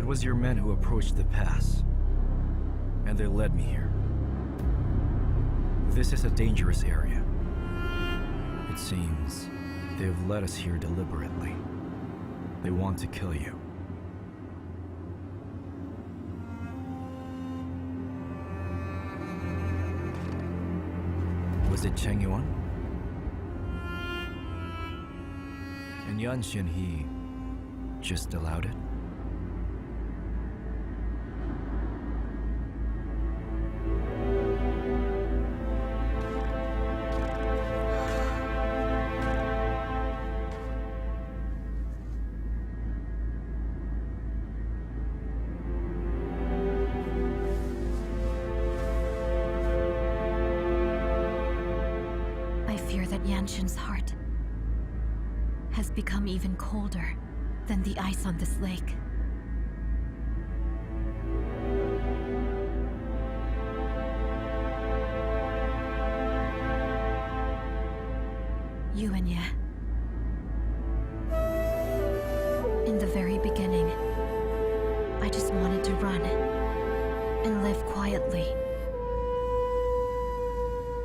It was your men who approached the pass, and they led me here. This is a dangerous area. It seems they've led us here deliberately. They want to kill you. Was it Cheng Yuan? And Yanxin, he just allowed it? Yanxin's heart has become even colder than the ice on this lake. Yu Wenyue. In the very beginning, I just wanted to run and live quietly.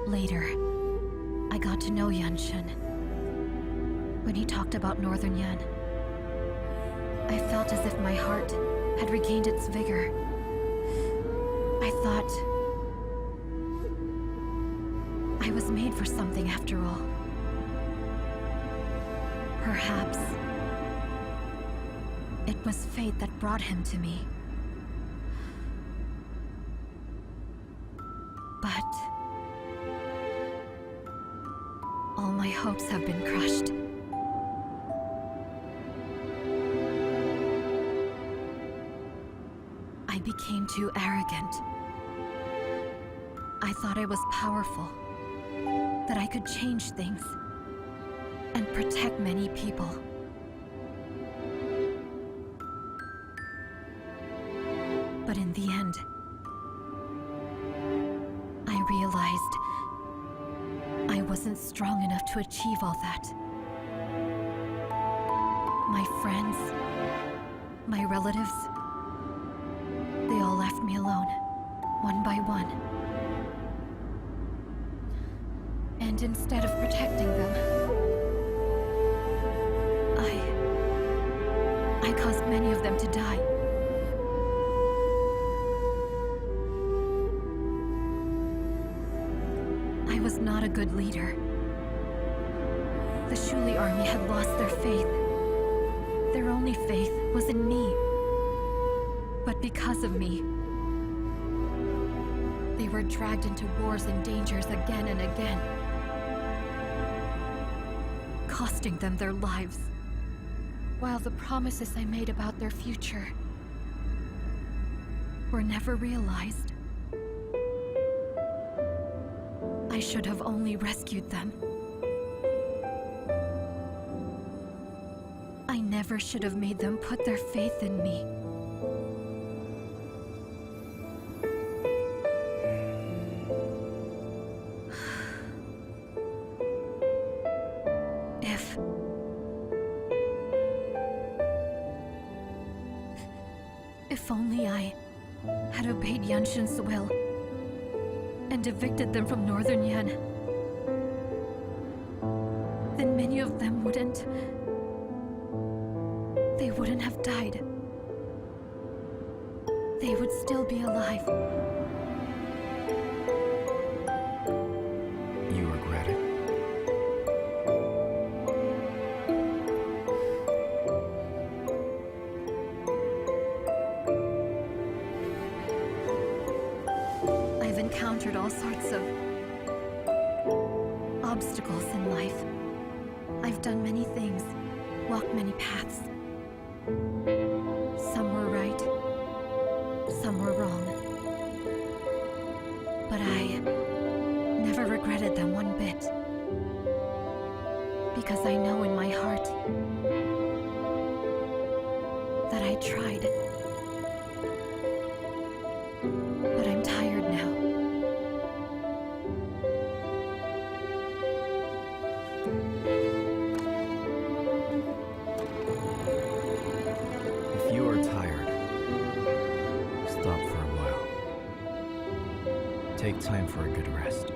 Later, I got to know Yanxin. When he talked about Northern Yan, I felt as if my heart had regained its vigor. I thought I was made for something after all. Perhaps it was fate that brought him to me. But all my hopes have been crushed. I became too arrogant. I thought I was powerful, that I could change things and protect many people. But in the end, I realized I wasn't strong enough to achieve all that. My friends, my relatives, they all left me alone, one by one. And instead of protecting them, I caused many of them to die. I was not a good leader. The Shuli army had lost their faith. Their only faith was in me. But because of me, they were dragged into wars and dangers again and again, costing them their lives, while the promises I made about their future were never realized. I should have only rescued them. I never should have made them put their faith in me. If only I had obeyed Yanxin's will and evicted them from Northern Yan, then many of them wouldn't have died. They would still be alive. You regret it? I've encountered all sorts of obstacles in life. I've done many things, walked many paths. Some were right, some were wrong. But I never regretted them one bit. Because I know in my heart that I tried. But I'm tired now. If you are tired, Take time for a good rest.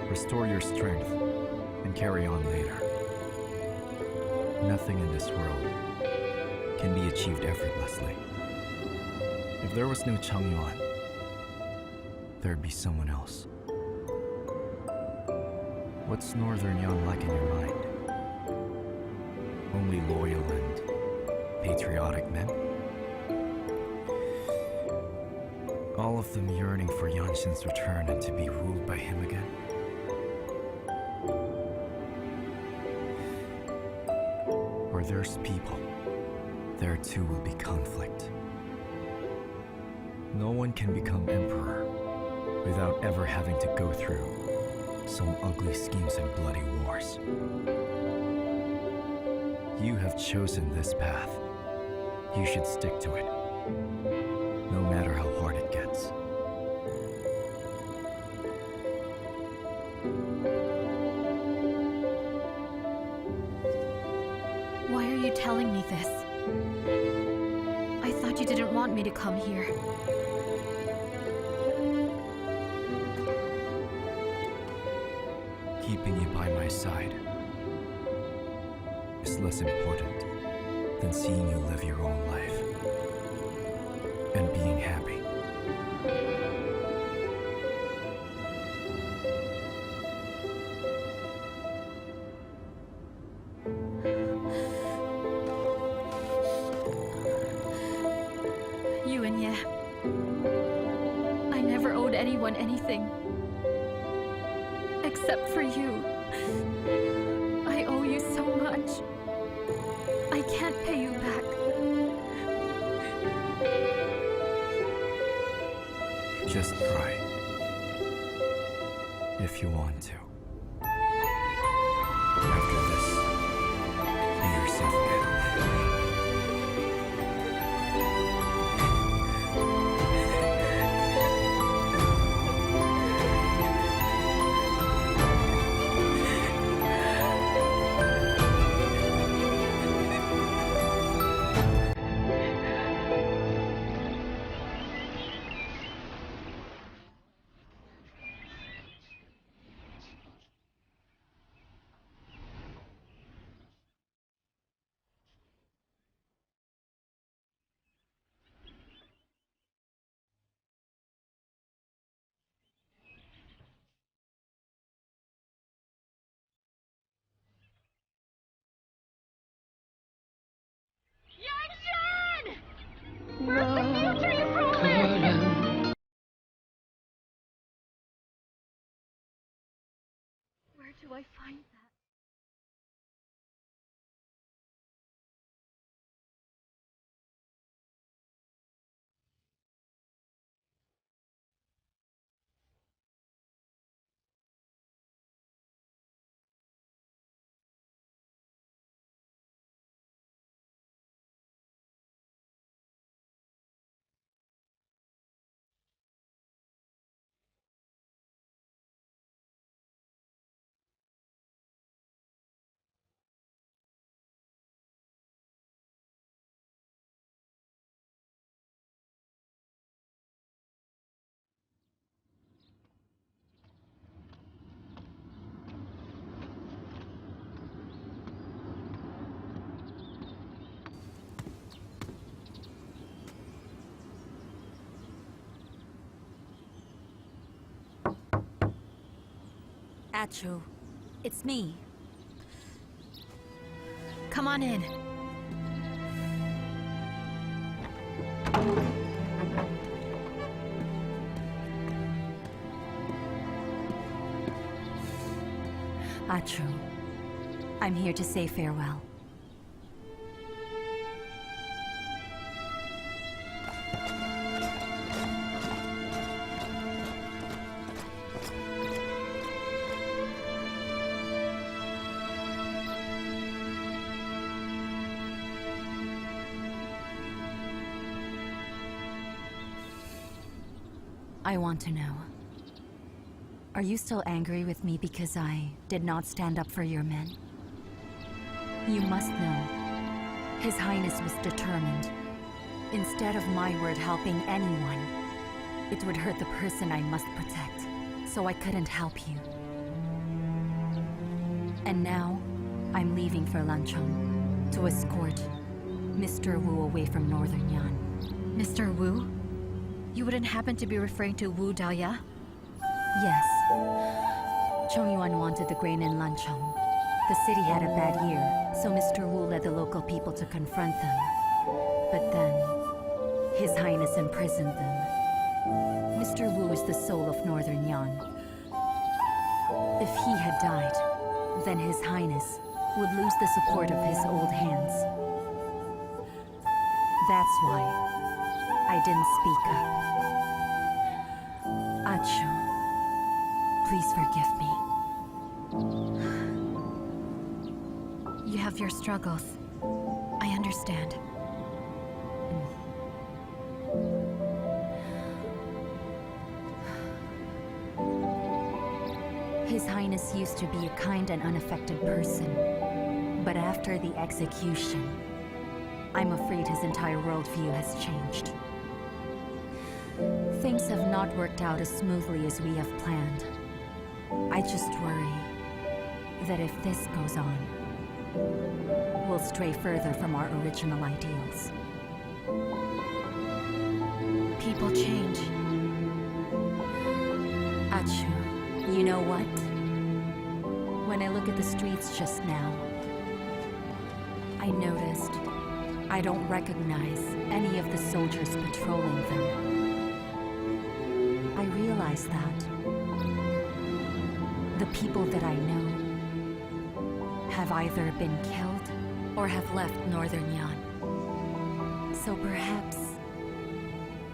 Restore your strength and carry on later. Nothing in this world can be achieved effortlessly. If there was no Changyuan, there'd be someone else. What's Northern Yan like in your mind? Only loyal and patriotic men? All of them yearning for Yanxin's return and to be ruled by him again? Where there's people, there too will be conflict. No one can become emperor without ever having to go through some ugly schemes and bloody wars. You have chosen this path. You should stick to it, no matter how hard it gets. Why are you telling me this? I thought you didn't want me to come here. Keeping you by my side is less important than seeing you live your own life and being happy. Yu Wenyue, I never owed anyone anything. Except for you. I owe you so much. I can't pay you back. Just cry. If you want to. After this, be yourself again. Where's the future you promised? Where do I find that? Chu, it's me. Come on in. Chu, I'm here to say farewell. I want to know. Are you still angry with me because I did not stand up for your men? You must know, His Highness was determined. Instead of my word helping anyone, It would hurt the person I must protect, so I couldn't help you. And now, I'm leaving for Lanchong to escort Mr. Wu away from Northern Yan. Mr. Wu? You wouldn't happen to be referring to Wu Dahlia? Yes. Chongyuan wanted the grain in Lanchong. The city had a bad year, so Mr. Wu led the local people to confront them. But then, His Highness imprisoned them. Mr. Wu is the soul of Northern Yan. If he had died, then His Highness would lose the support of his old hands. That's why I didn't speak up. Achu, please forgive me. You have your struggles. I understand. His Highness used to be a kind and unaffected person. But after the execution, I'm afraid his entire worldview has changed. Things have not worked out as smoothly as we have planned. I just worry that if this goes on, we'll stray further from our original ideals. People change. Achu, you know what? When I look at the streets just now, I noticed I don't recognize any of the soldiers patrolling them. I realize that the people that I know have either been killed or have left Northern Yan. So perhaps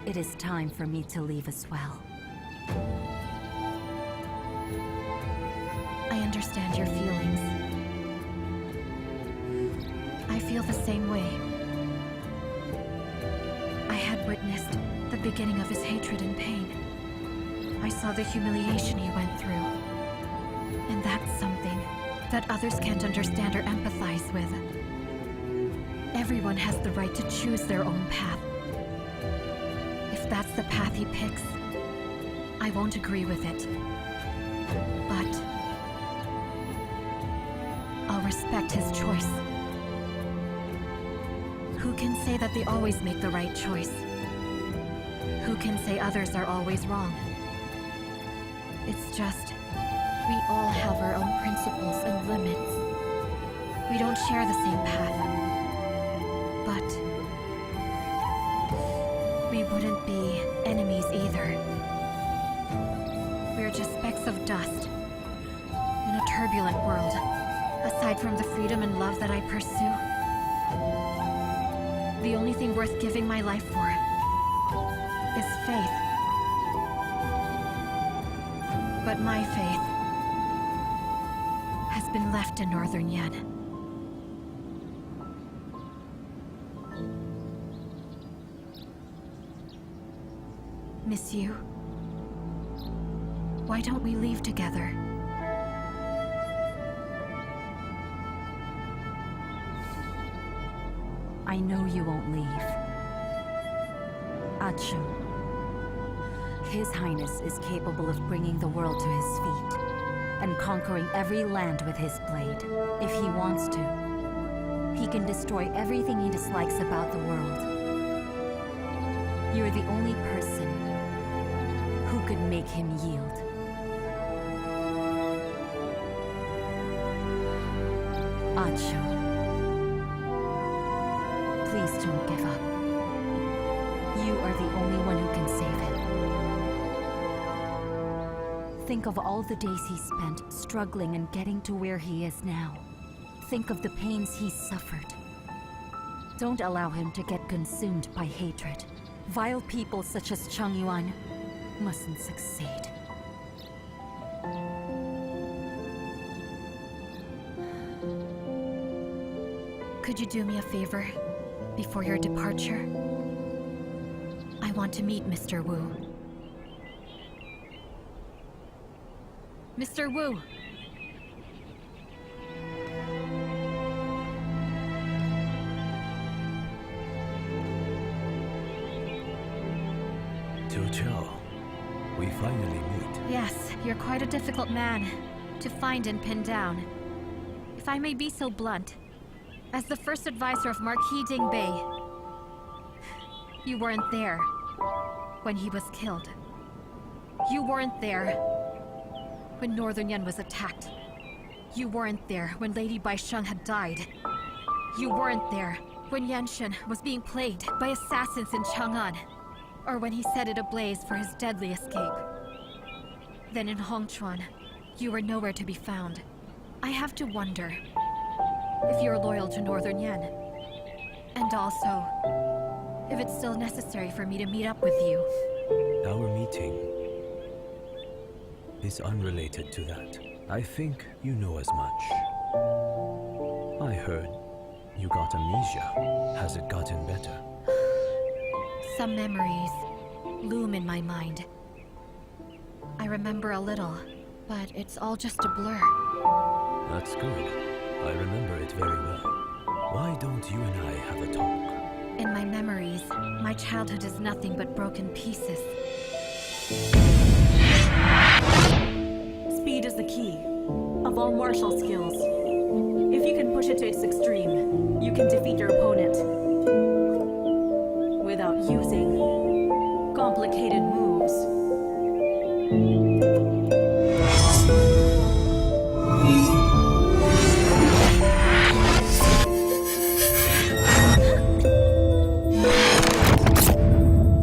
it is time for me to leave as well. I understand your feelings. I feel the same way. I had witnessed the beginning of his hatred and pain. I saw the humiliation he went through. And that's something that others can't understand or empathize with. Everyone has the right to choose their own path. If that's the path he picks, I won't agree with it. But I'll respect his choice. Who can say that they always make the right choice? Who can say others are always wrong? It's just, we all have our own principles and limits. We don't share the same path. But we wouldn't be enemies either. We're just specks of dust in a turbulent world. Aside from the freedom and love that I pursue, the only thing worth giving my life for is faith. But my faith has been left in Northern Yan. Miss Yu, why don't we leave together? I know you won't leave. Achu, His Highness is capable of bringing the world to his feet and conquering every land with his blade. If he wants to, he can destroy everything he dislikes about the world. You're the only person who could make him yield. Achu, please don't give up. You are the only one who can save him. Think of all the days he spent struggling and getting to where he is now. Think of the pains he's suffered. Don't allow him to get consumed by hatred. Vile people such as Chongyuan mustn't succeed. Could you do me a favor before your departure? I want to meet Mr. Wu. Mr. Wu! Chu Qiao. We finally meet. Yes, you're quite a difficult man to find and pin down. If I may be so blunt, as the first advisor of Marquis Dingbei, you weren't there when he was killed. You weren't there when Northern Yan was attacked. You weren't there when Lady Baisheng had died. You weren't there when Yanxun was being plagued by assassins in Chang'an, or when he set it ablaze for his deadly escape. Then in Hongchuan, you were nowhere to be found. I have to wonder if you're loyal to Northern Yan, and also if it's still necessary for me to meet up with you. Our meeting is unrelated to that. I think you know as much. I heard you got amnesia. Has it gotten better? Some memories loom in my mind. I remember a little, but it's all just a blur. That's good. I remember it very well. Why don't you and I have a talk? In my memories, my childhood is nothing but broken pieces. Speed is the key of all martial skills. If you can push it to its extreme, you can defeat your opponent without using complicated moves.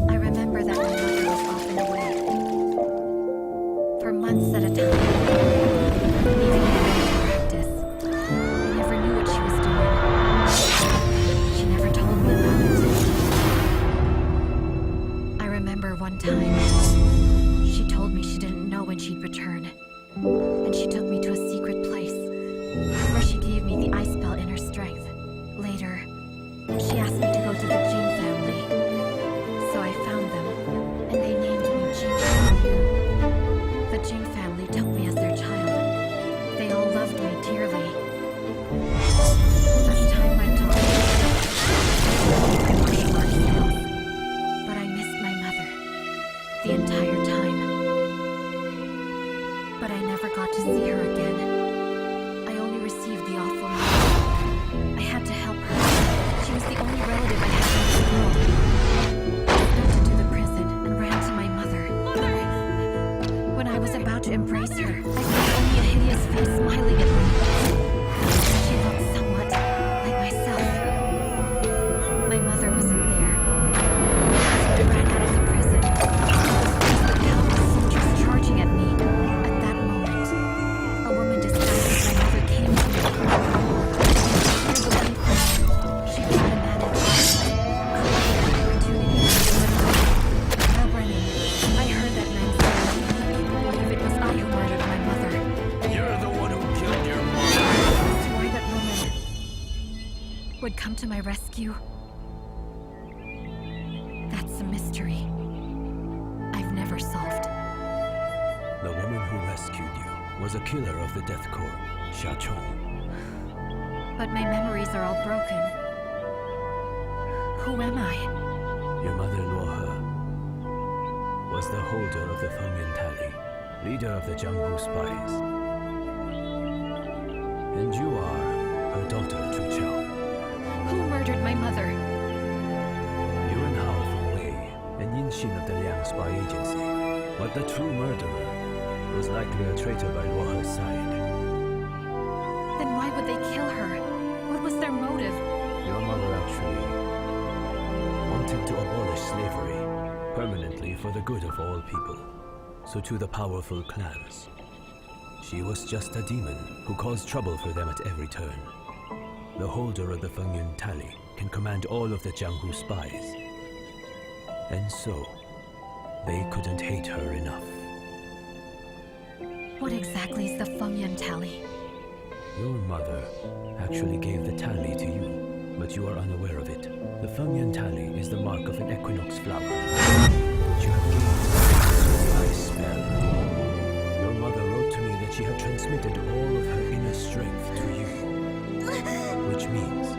I remember that my mother was often away for months at a time, leaving me to practice. I never knew what she was doing. She never told me about it. I remember one time, she told me she didn't know when she'd return, and she took me to a secret place, where she gave me the ice spell inner strength. Later, she asked me to go to the Jing family, so I found them, and they named me Jing Xiao. The Jing family took me as their child. They all loved me dearly. As time went on, I martial arts skills, but I missed my mother the entire time. But I never got to see her again. I only received the awful news. I had to help her. She was the only relative I had in the world. I sprinted to the prison and ran to my mother. Mother! When I was about to embrace her, I saw only a hideous face smiling at me. She looked somewhat like myself. My mother wasn't there. So I ran out of the prison. I was faced with countless soldiers charging at me. At that moment, a woman disguised as my mother came to me. She tried to manage. Opportunity. While running, I heard that man say people believe it was I who murdered my mother. You're the one who killed your mother. As to why that woman would come to my rescue, that's a mystery I've never solved. The woman who rescued you was a killer of the Death Corps, Xia Chong. But my memories are all broken. Who am I? Your mother, Luo He, was the holder of the Fengyan Tally, leader of the Jianghu spies. And you are her daughter, Chu Qiao. Who murdered my mother? Yuwen Hao from Wei and Yin Xin of the Liang spy agency. But the true murderer was likely a traitor by Luo He's side. Then why would they kill her? What was their motive? Your mother actually wanted to abolish slavery permanently for the good of all people. So to the powerful clans, she was just a demon who caused trouble for them at every turn. The holder of the Fengyan Tally can command all of the Jianghu spies. And so, they couldn't hate her enough. What exactly is the Fengyan Tally? Your mother actually gave the tally to you, but you are unaware of it. The Fengyan Tally is the mark of an equinox flower, which you have gained by spell. Your mother wrote to me that she had transmitted all of her inner strength to you, which means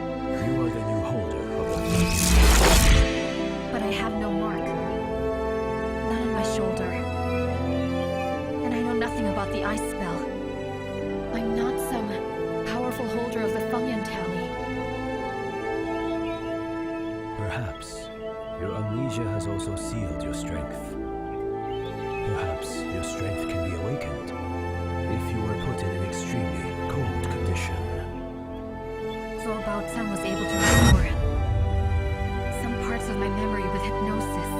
you are the new holder of the Fengyan. But I have no mark. None on my shoulder. Perhaps your amnesia has also sealed your strength. Perhaps your strength can be awakened if you were put in an extremely cold condition. So Bao San was able to restore some parts of my memory with hypnosis,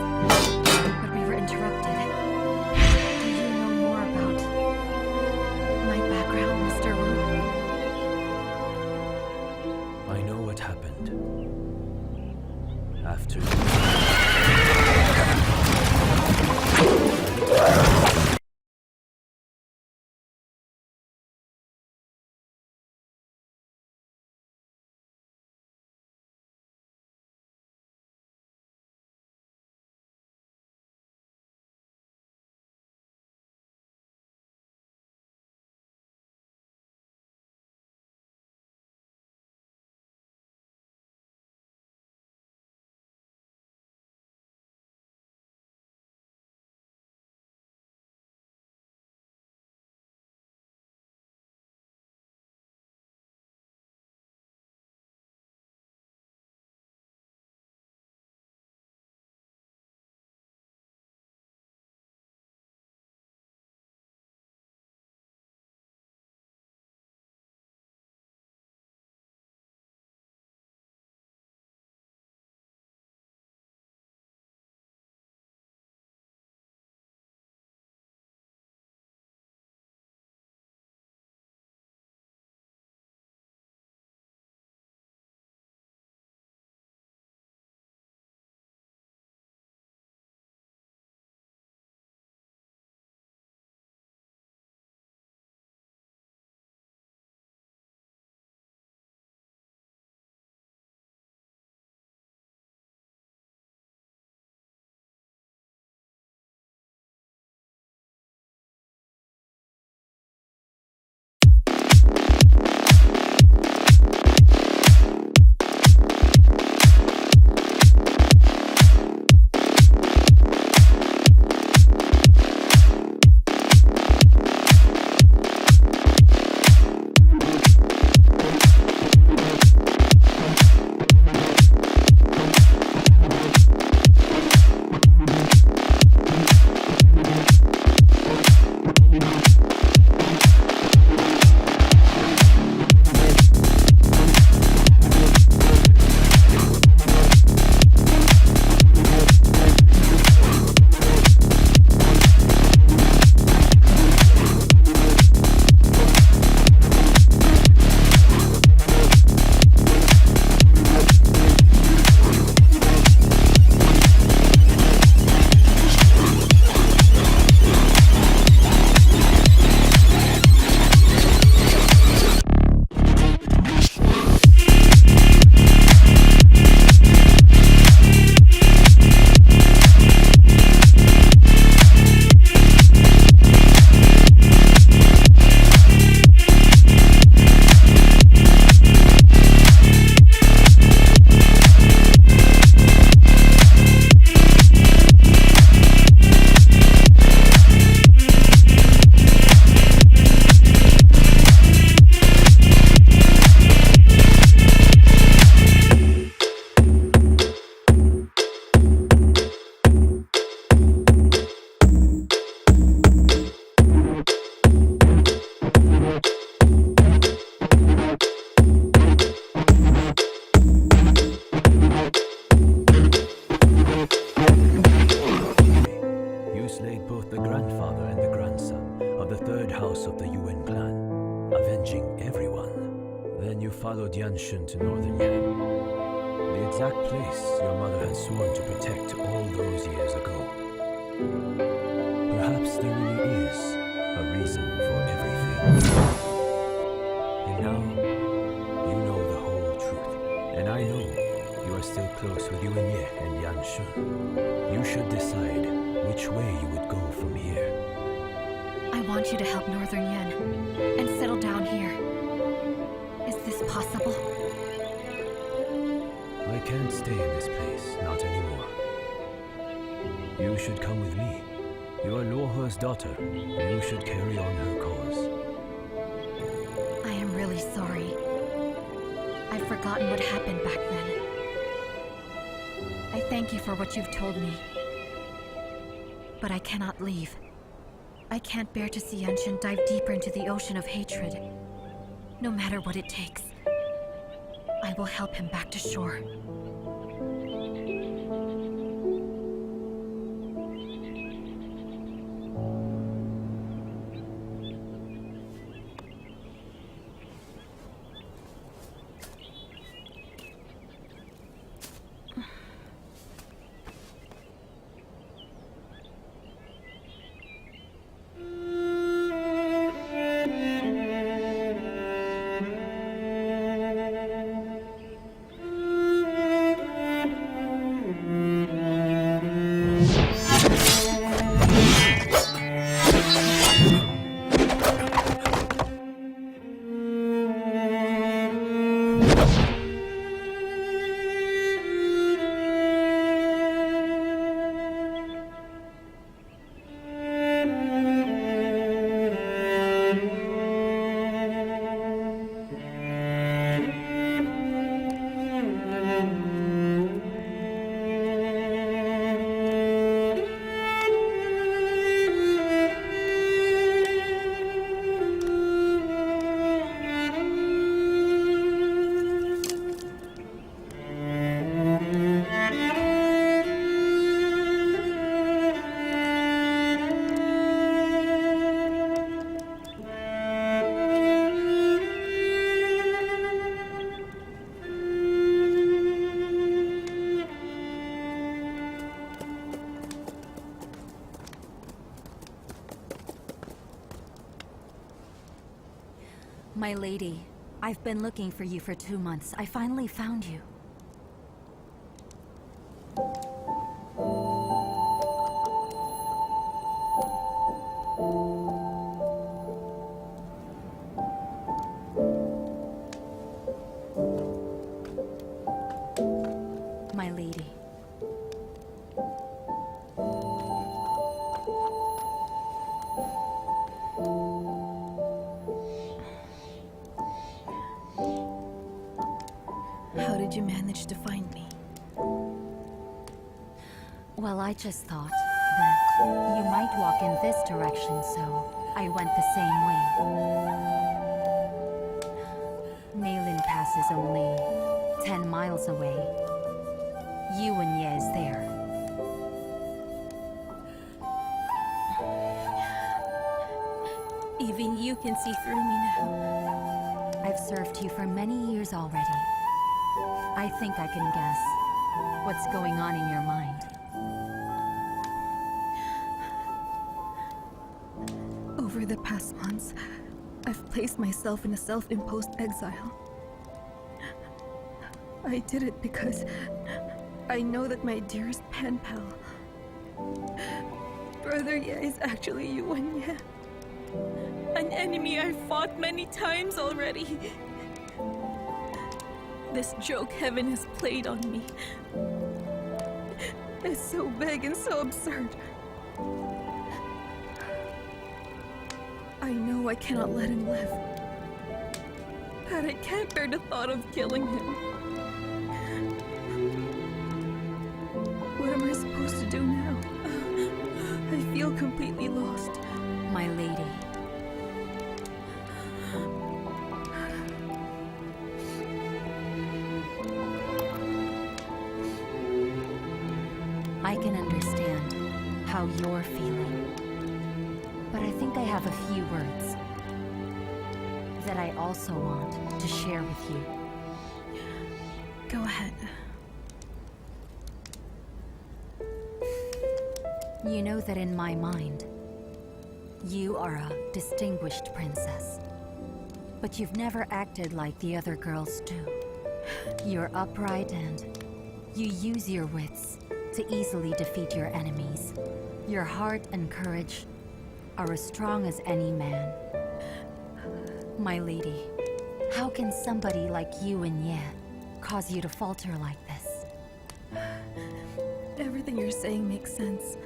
but we were interrupted. Do you know more about my background, Mr. Wu? I know what happened. After followed Yanxun to northern Yan, the exact place your mother had sworn to protect all those years ago. Perhaps there really is a reason for everything. And now, you know the whole truth. And I know you are still close with Yu Wenyue and Yanxun. You should decide which way you would go from here. I want you to help Northern Yan and settle down here. Is this possible? I can't stay in this place, not anymore. You should come with me. You are Luohe's daughter. You should carry on her cause. I am really sorry. I've forgotten what happened back then. I thank you for what you've told me. But I cannot leave. I can't bear to see Yanshin dive deeper into the ocean of hatred. No matter what it takes, I will help him back to shore. My lady, I've been looking for you for 2 months. I finally found you. My lady. How did you manage to find me? Well, I just thought that you might walk in this direction, so I went the same way. Nailin Pass is only 10 miles away. Yu Wenyue is there. Even you can see through me now. I've served you for many years already. I think I can guess what's going on in your mind. Over the past months, I've placed myself in a self-imposed exile. I did it because I know that my dearest pen pal, Brother Ye, is actually Yu Wenyue. An enemy I've fought many times already. This joke heaven has played on me. It's so big and so absurd. I know I cannot let him live. But I can't bear the thought of killing him. What am I supposed to do now? I feel completely lost. My lady. I can understand how you're feeling. But I think I have a few words that I also want to share with you. Go ahead. You know that in my mind, you are a distinguished princess. But you've never acted like the other girls do. You're upright and you use your wits to easily defeat your enemies. Your heart and courage are as strong as any man. My lady, how can somebody like Yu Wenyue cause you to falter like this? Everything you're saying makes sense.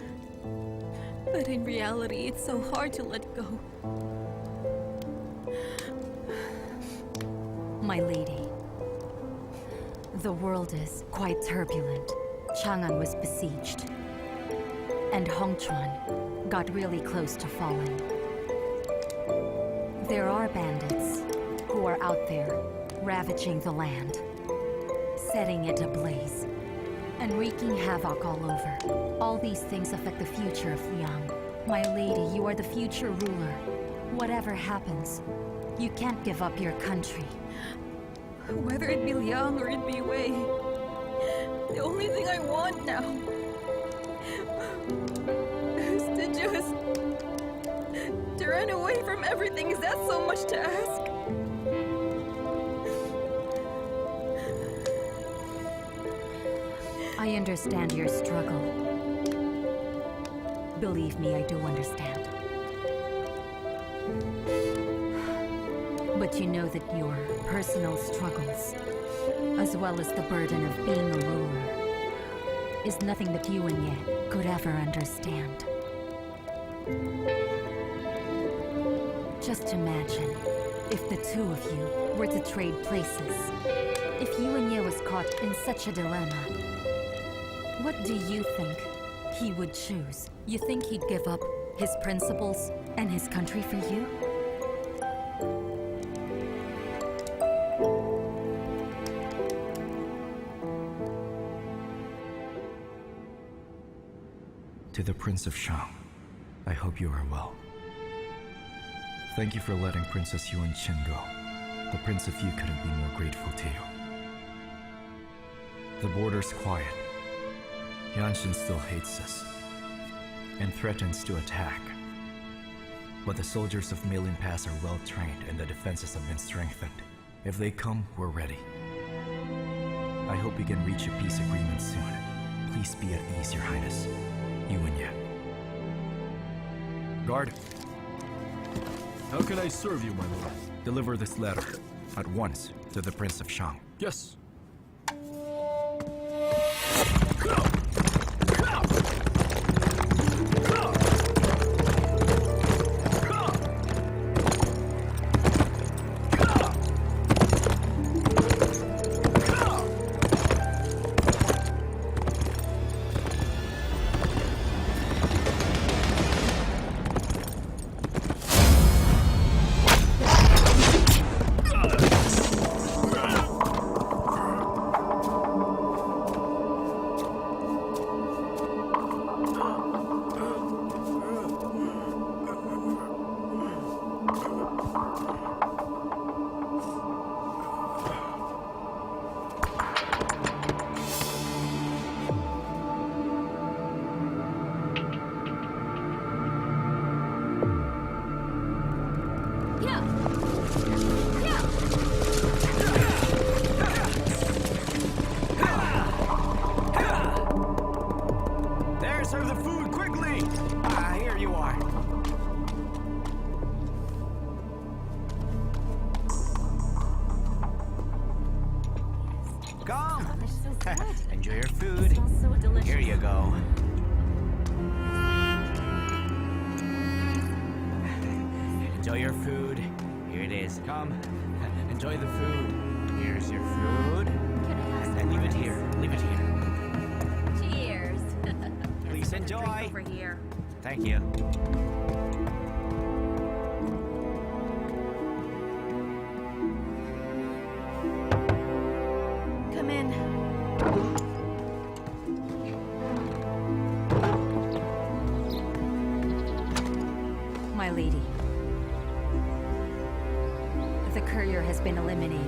But in reality, it's so hard to let go. My lady, the world is quite turbulent. Chang'an was besieged, and Hongchuan got really close to falling. There are bandits who are out there ravaging the land, setting it ablaze, and wreaking havoc all over. All these things affect the future of Liang. My lady, you are the future ruler. Whatever happens, you can't give up your country. Whether it be Liang or it be Wei, the only thing I want now is to run away from everything. Is that so much to ask? I understand your struggle. Believe me, I do understand. But you know that your personal struggles, as well as the burden of being a ruler, is nothing that Yu Wenyue could ever understand. Just imagine if the two of you were to trade places. If Yu Wenyue was caught in such a dilemma, what do you think he would choose? You think he'd give up his principles and his country for you? To the Prince of Shang, I hope you are well. Thank you for letting Princess Yuwen Mansion go. The Prince of Yu couldn't be more grateful to you. The border's quiet. Yanshin still hates us and threatens to attack. But the soldiers of Mailin Pass are well trained and the defenses have been strengthened. If they come, we're ready. I hope we can reach a peace agreement soon. Please be at ease, Your Highness. Yu Wenyue. Guard. How can I serve you, my lord? Deliver this letter at once to the Prince of Shang. Yes. Enjoy your food. So delicious. Here you go. Enjoy your food. Here it is. Come. Enjoy the food. Here's your food. And leave it here. Leave it here. Cheers. Please enjoy. Over here. Thank you. Come in. My lady, the courier has been eliminated.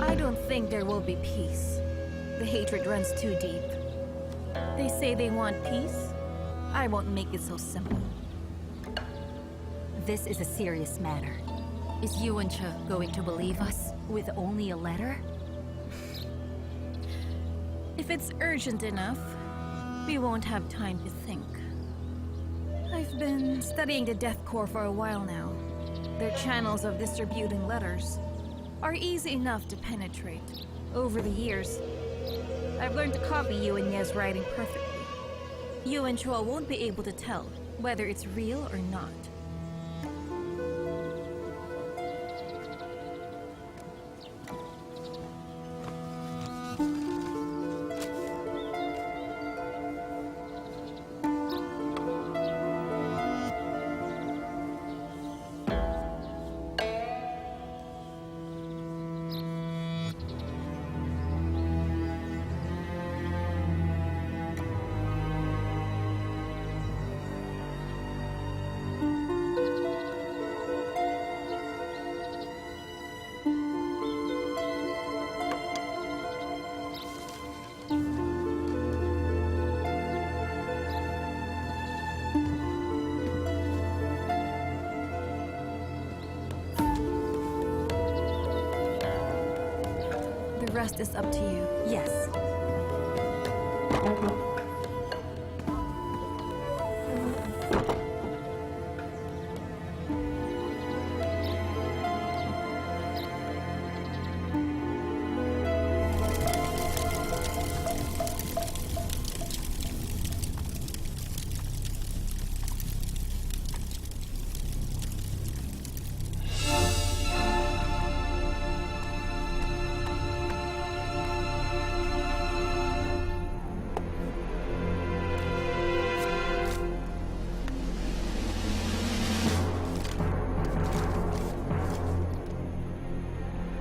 I don't think there will be peace. The hatred runs too deep. They say they want peace. I won't make it so simple. This is a serious matter. Is Yuwen going to believe us with only a letter? If it's urgent enough, we won't have time to think. I've been studying the Death Corps for a while now. Their channels of distributing letters are easy enough to penetrate. Over the years, I've learned to copy Yu Wenyue's writing perfectly. You and Chuo won't be able to tell whether it's real or not. The rest is up to you. Yes.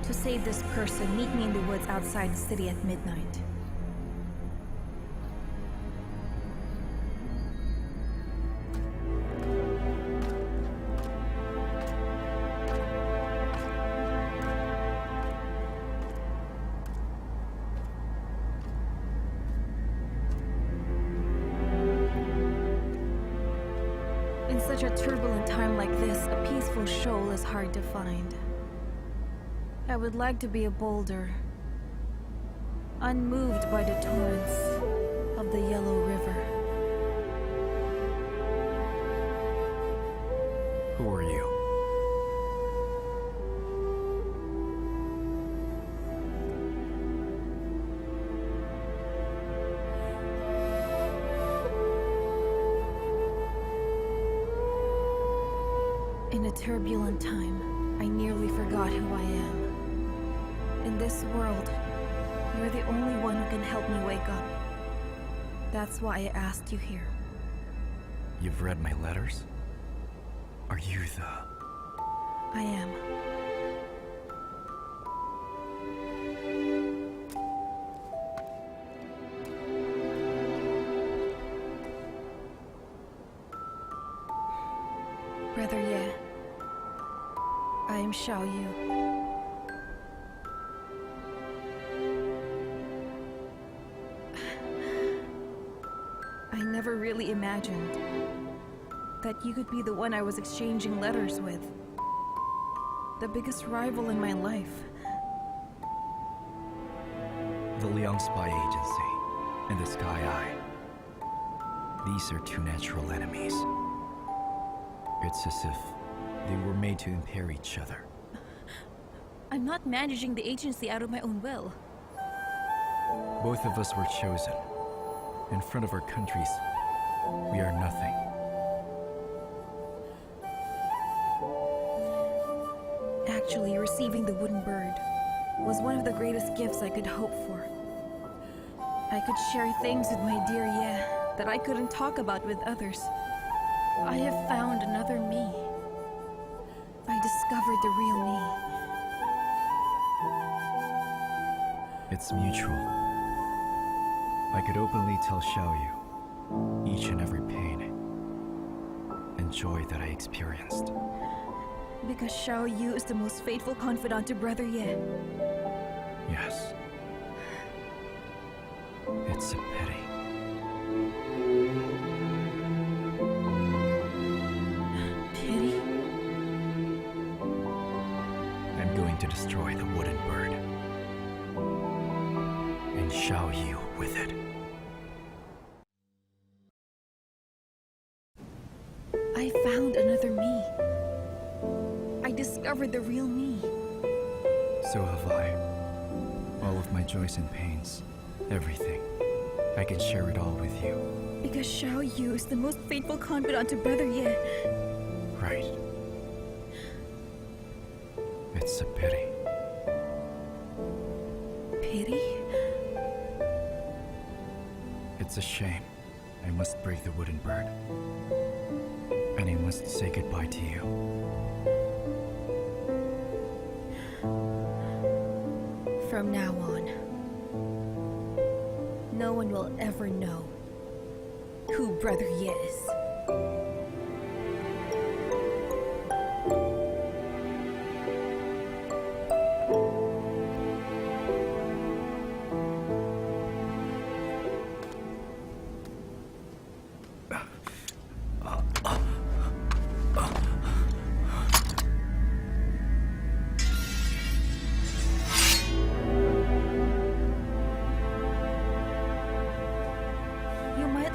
To save this person, meet me in the woods outside the city at midnight. In such a turbulent time like this, a peaceful shoal is hard to find. I would like to be a boulder, unmoved by the torrents of the Yellow River. Who are you? In a turbulent time, I nearly forgot who I am. In this world, you're the only one who can help me wake up. That's why I asked you here. You've read my letters? Are you the... I am. Brother Ye, I am Zhao Yu. I never really imagined that you could be the one I was exchanging letters with. The biggest rival in my life. The Liang Spy Agency and the Sky Eye. These are two natural enemies. It's as if they were made to impair each other. I'm not managing the agency out of my own will. Both of us were chosen. In front of our countries, we are nothing. Actually, receiving the wooden bird was one of the greatest gifts I could hope for. I could share things with my dear Ye that I couldn't talk about with others. I have found another me. I discovered the real me. It's mutual. I could openly tell Xiaoyu each and every pain and joy that I experienced. Because Zhao Yu is the most faithful confidant to Brother Ye. Yes. It's a pity. Pity? I'm going to destroy the wooden bird. And Xiaoyu with it. I found another me. I discovered the real me. So have I. All of my joys and pains, everything. I can share it all with you. Because Xiao Yu is the most faithful confidant to Brother Ye. Right. It's a pity. Pity? It's a shame. I must break the wooden bird. And I must say goodbye to you. From now on, no one will ever know who Brother Ye is.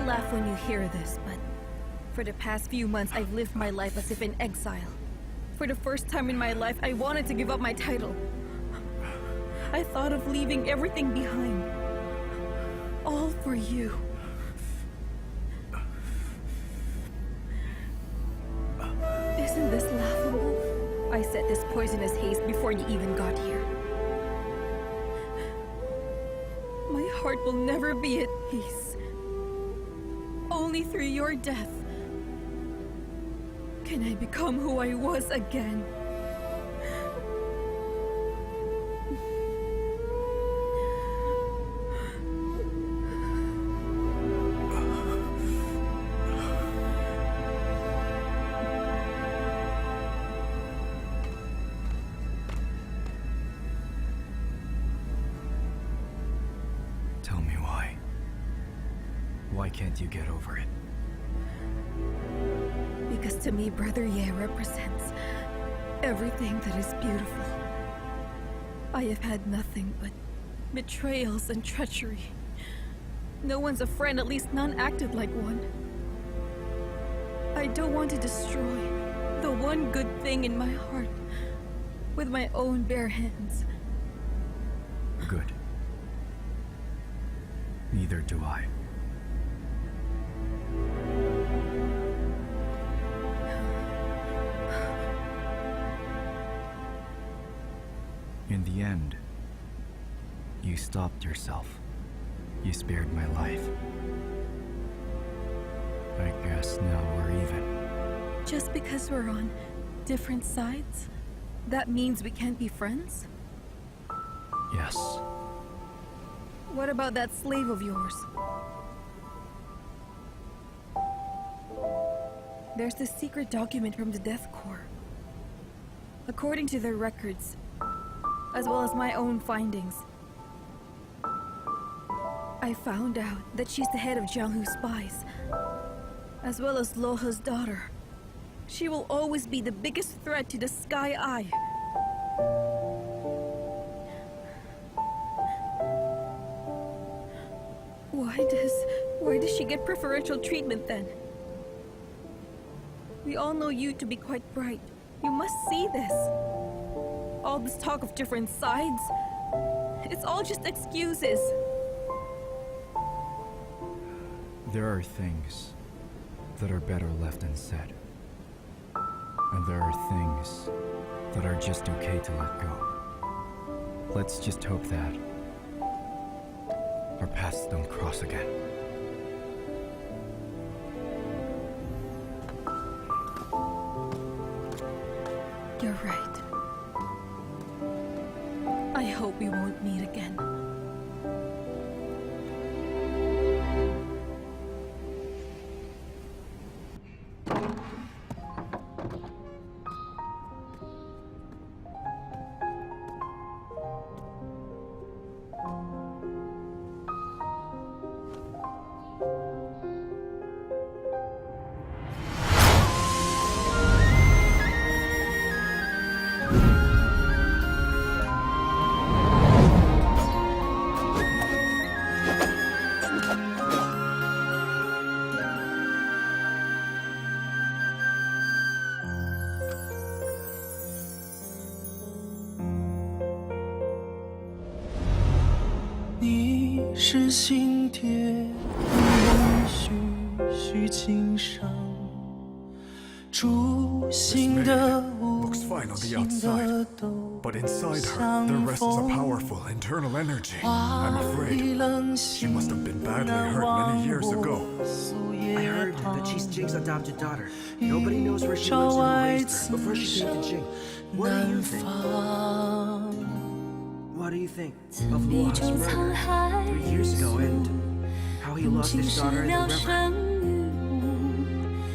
Laugh when you hear this, but for the past few months I've lived my life as if in exile. For the first time in my life, I wanted to give up my title. I thought of leaving everything behind. All for you. Isn't this laughable? I set this poisonous haze before you even got here. My heart will never be at peace. Only through your death can I become who I was again. Tell me why. Why can't you get over it? Because to me, Brother Ye represents everything that is beautiful. I have had nothing but betrayals and treachery. No one's a friend, at least none acted like one. I don't want to destroy the one good thing in my heart with my own bare hands. Good. Neither do I. In the end, you stopped yourself. You spared my life. I guess now we're even. Just because we're on different sides, that means we can't be friends? Yes. What about that slave of yours? There's this secret document from the Death Corps. According to their records, as well as my own findings, I found out that she's the head of Jianghu's spies, as well as Loha's daughter. She will always be the biggest threat to the Sky Eye. Why does she get preferential treatment then? We all know you to be quite bright. You must see this. All this talk of different sides, it's all just excuses. There are things that are better left unsaid. And there are things that are just okay to let go. Let's just hope that our paths don't cross again. You're right. I hope we won't meet again. 是心蝶，允许虚情伤。诛心的无 Looks fine on the 情 outside, 的都 but inside her, 相 there rests a 逢。 powerful internal energy. I'm 花 afraid 里冷 she 心 must have been badly 难 hurt 忘 many years 我 ago. 夙 I 夜 heard 旁 that she's Jing's adopted daughter. Nobody knows where she lives and who raised her before she came to Jing. What do you 南 think? 方。 What do you think of Luo's murder 3 years ago and how he lost his daughter in the river?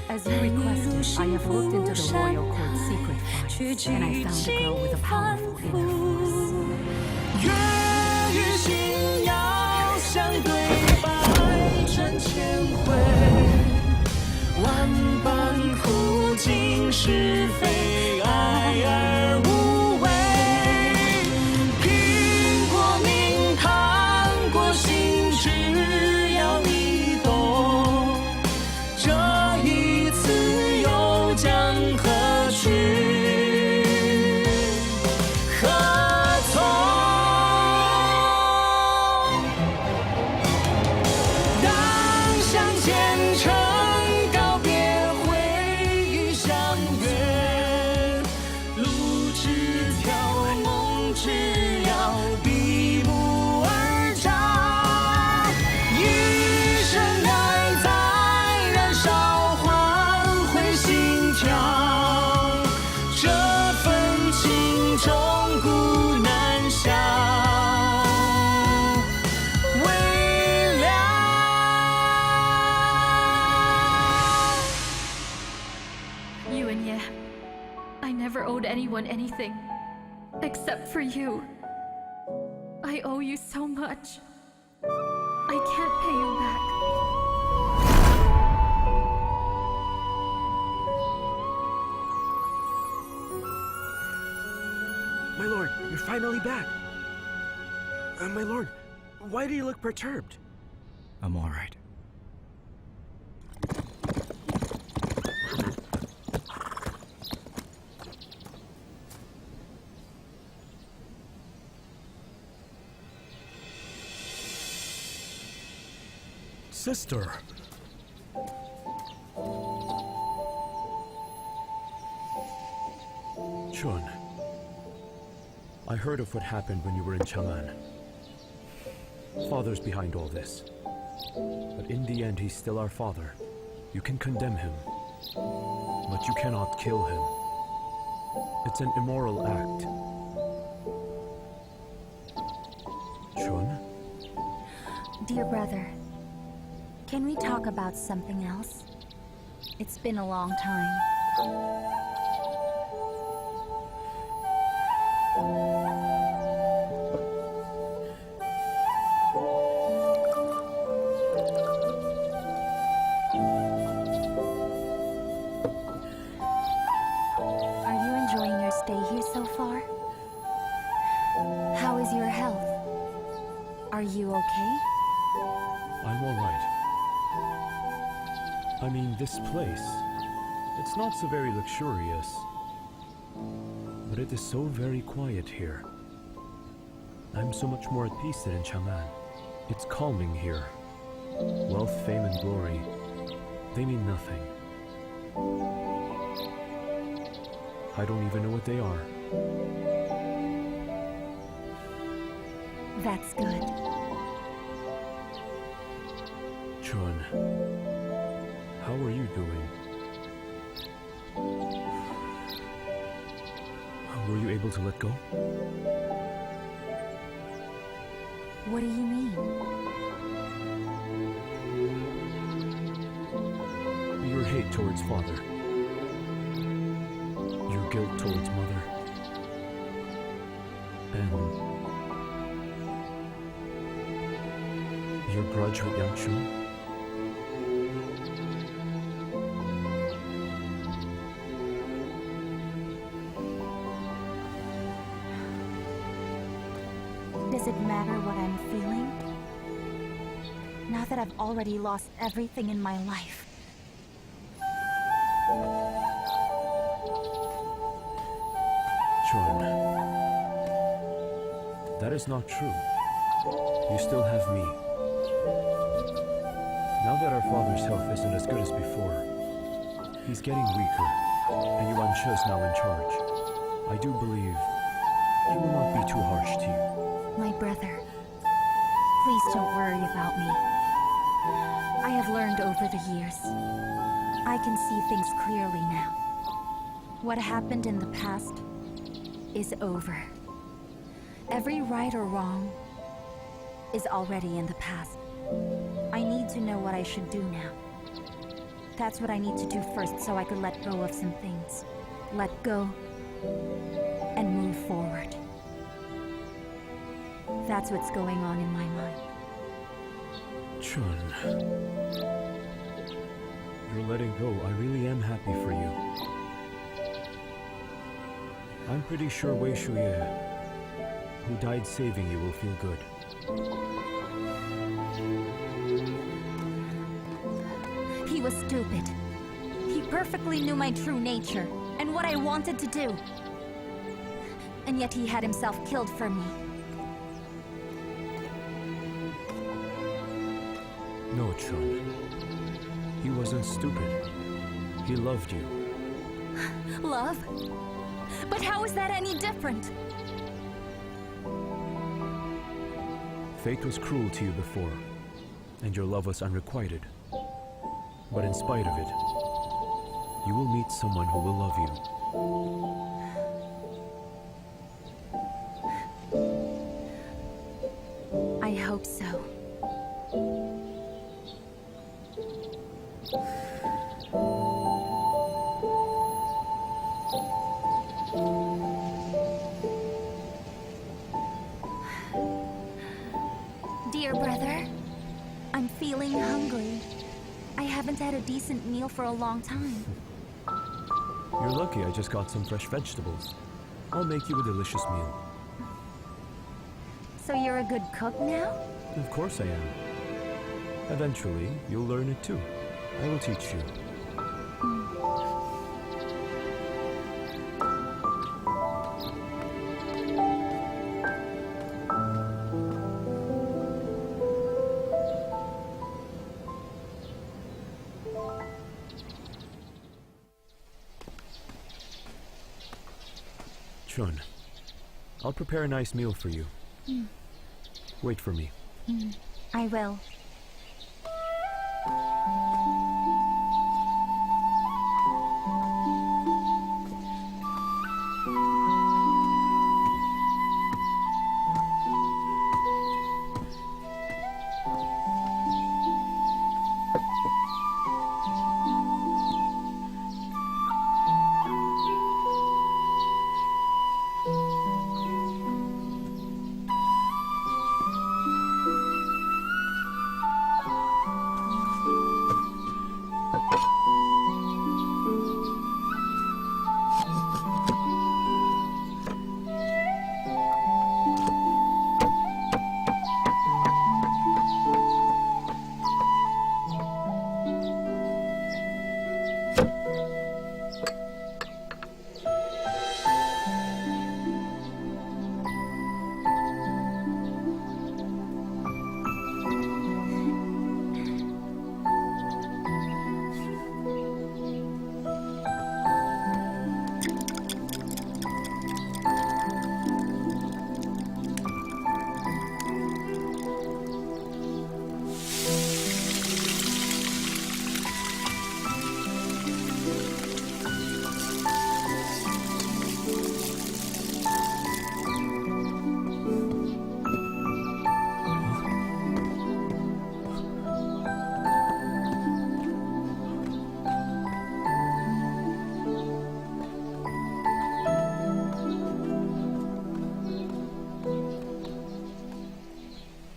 As you requested, I have looked into the royal court's secret files, and I found a girl with a powerful inner force. 月与星遥相对，百转千回，万般苦尽是非，爱而无畏。拼过命，看过心，只要你懂。这一次又将何去何从？当相见成告别，会与相约，路只挑，梦只要闭目而长，一生爱在燃烧，换回心跳，这份情终古难消。未了。Yu Wenyue, I never owed anyone anything except for you. I owe you so much. I can't pay you back. My lord, you're finally back. My lord, why do you look perturbed? I'm all right. Sister! Chun, I heard of what happened when you were in Chang'an. Father's behind all this. But in the end, he's still our father. You can condemn him, but you cannot kill him. It's an immoral act. Chun? Dear brother, can we talk about something else? It's been a long time. Are you enjoying your stay here so far? How is your health? Are you okay? I'm all right. I mean, this place, it's not so very luxurious, but it is so very quiet here. I'm so much more at peace than in Chang'an. It's calming here. Wealth, fame, and glory, they mean nothing. I don't even know what they are. That's good. Chun, how are you doing? Were you able to let go? What do you mean? Your hate towards father. Your guilt towards mother. And your grudge with Yang Xun. Does it matter what I'm feeling? Now that I've already lost everything in my life. Chun, that is not true. You still have me. Now that our father's health isn't as good as before, he's getting weaker, and Yuan Shi is now in charge. I do believe he will not be too harsh to you. My brother, please don't worry about me. I have learned over the years. I can see things clearly now. What happened in the past is over. Every right or wrong is already in the past. I need to know what I should do now. That's what I need to do first so I could let go of some things. Let go and move forward. That's what's going on in my mind. Chun, you're letting go. I really am happy for you. I'm pretty sure Wei Shuye, who died saving you, will feel good. He was stupid. He perfectly knew my true nature and what I wanted to do. And yet he had himself killed for me. No, Chun. He wasn't stupid. He loved you. Love? But how is that any different? Fate was cruel to you before, and your love was unrequited. But in spite of it, you will meet someone who will love you. I hope so. Dear brother, I'm feeling hungry. I haven't had a decent meal for a long time. You're lucky I just got some fresh vegetables. I'll make you a delicious meal. So you're a good cook now? Of course I am. Eventually, you'll learn it too. I will teach you. Chun, I'll prepare a nice meal for you. Wait for me. I will.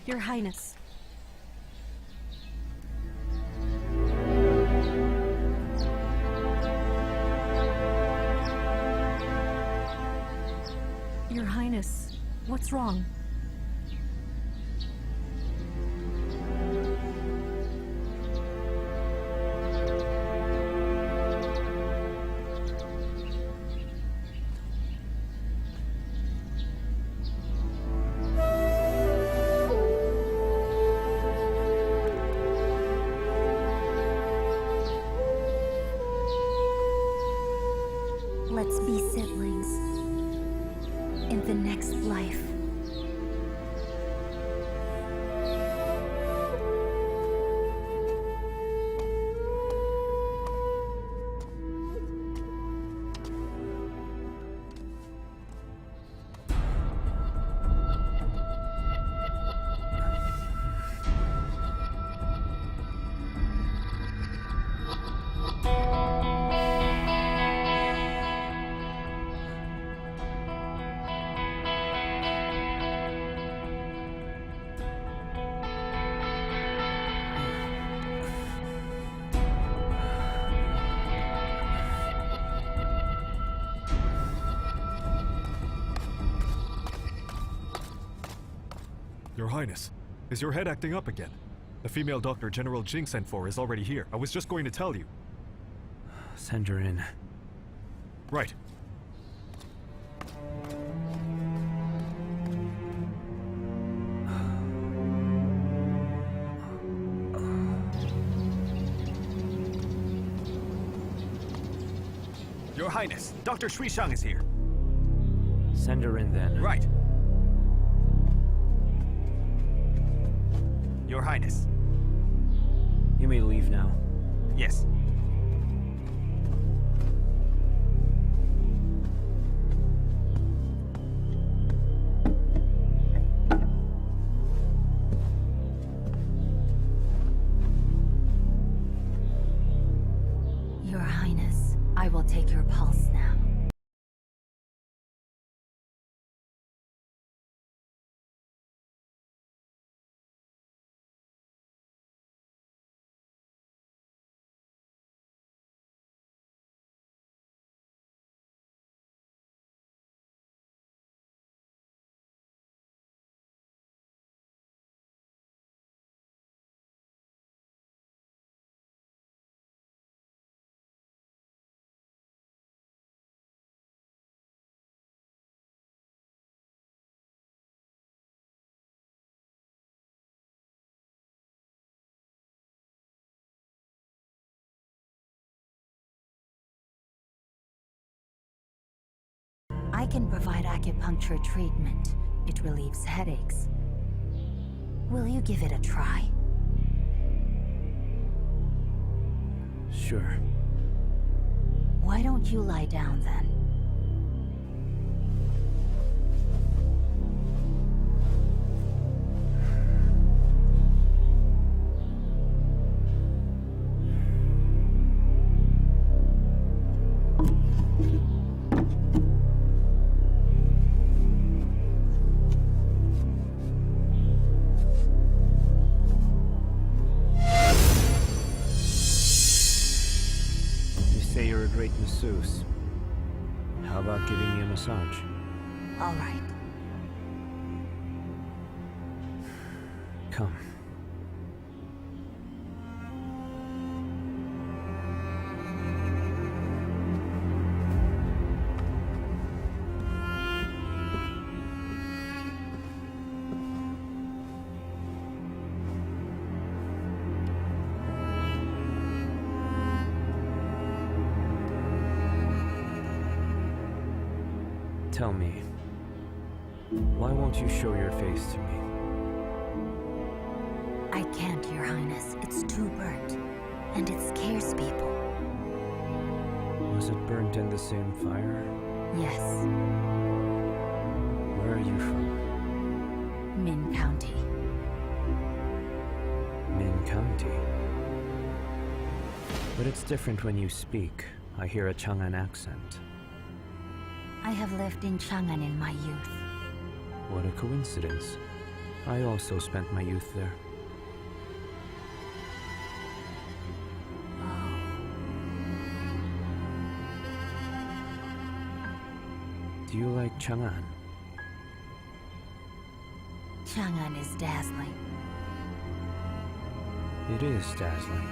Your Highness. Your Highness, what's wrong? Let's be siblings. In the next life. Your Highness, is your head acting up again? The female doctor General Jing sent for is already here. I was just going to tell you. Send her in. Right. Your Highness, Dr. Shui Shang is here. Send her in then. Right. Your Highness. You may leave now. Yes. Your Highness, I will take your pulse now. I can provide acupuncture treatment. It relieves headaches. Will you give it a try? Sure. Why don't you lie down then? Great masseuse. How about giving me a massage? All right. Come. Tell me, why won't you show your face to me? I can't, Your Highness. It's too burnt, and it scares people. Was it burnt in the same fire? Yes. Where are you from? Min County. Min County? But it's different when you speak. I hear a Chang'an accent. I have lived in Chang'an in my youth. What a coincidence. I also spent my youth there. Oh. Do you like Chang'an? Chang'an is dazzling. It is dazzling.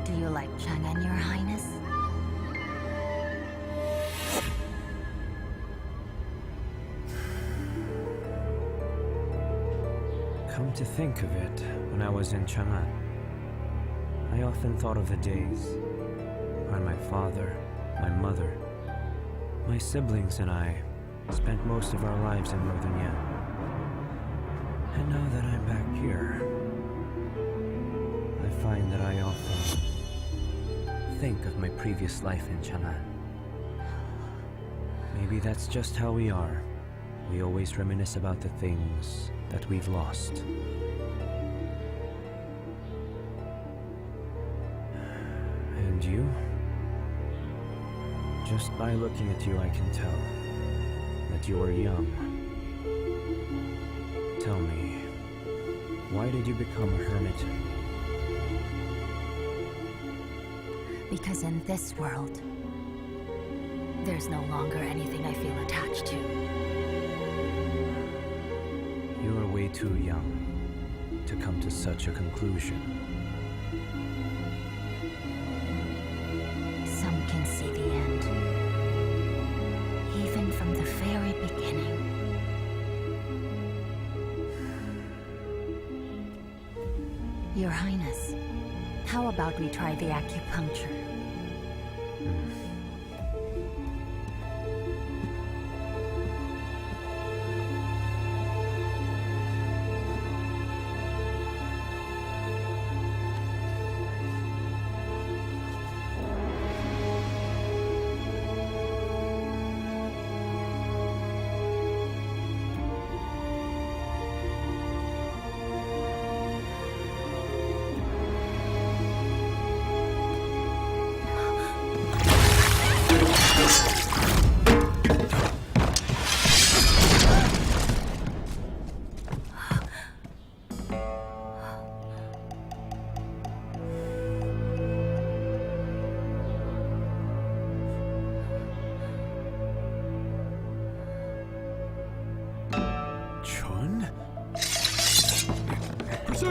Do you like Chang'an, Your Highness? Come to think of it, when I was in Chang'an, I often thought of the days when my father, my mother, My siblings and I spent most of our lives in Northern Yan. And now that I'm back here, I find that I often think of my previous life in Chang'an. Maybe that's just how we are. We always reminisce about the things that we've lost. And you? Just by looking at you, I can tell that you are young. Tell me, why did you become a hermit? Because in this world, there's no longer anything I feel attached to. You are way too young to come to such a conclusion. Some can see the end, even from the very beginning. Your Highness, how about we try the acupuncture?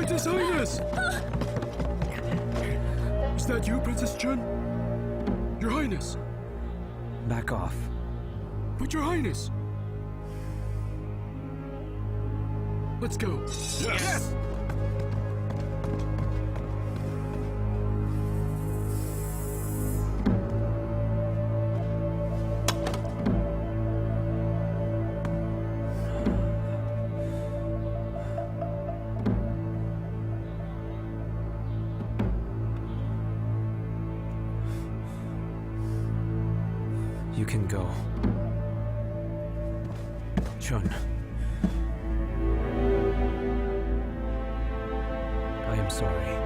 His Highness! Is that you, Princess Chun? Your Highness! Back off. But Your Highness! Let's go. Yes! You can go. Chun. I am sorry.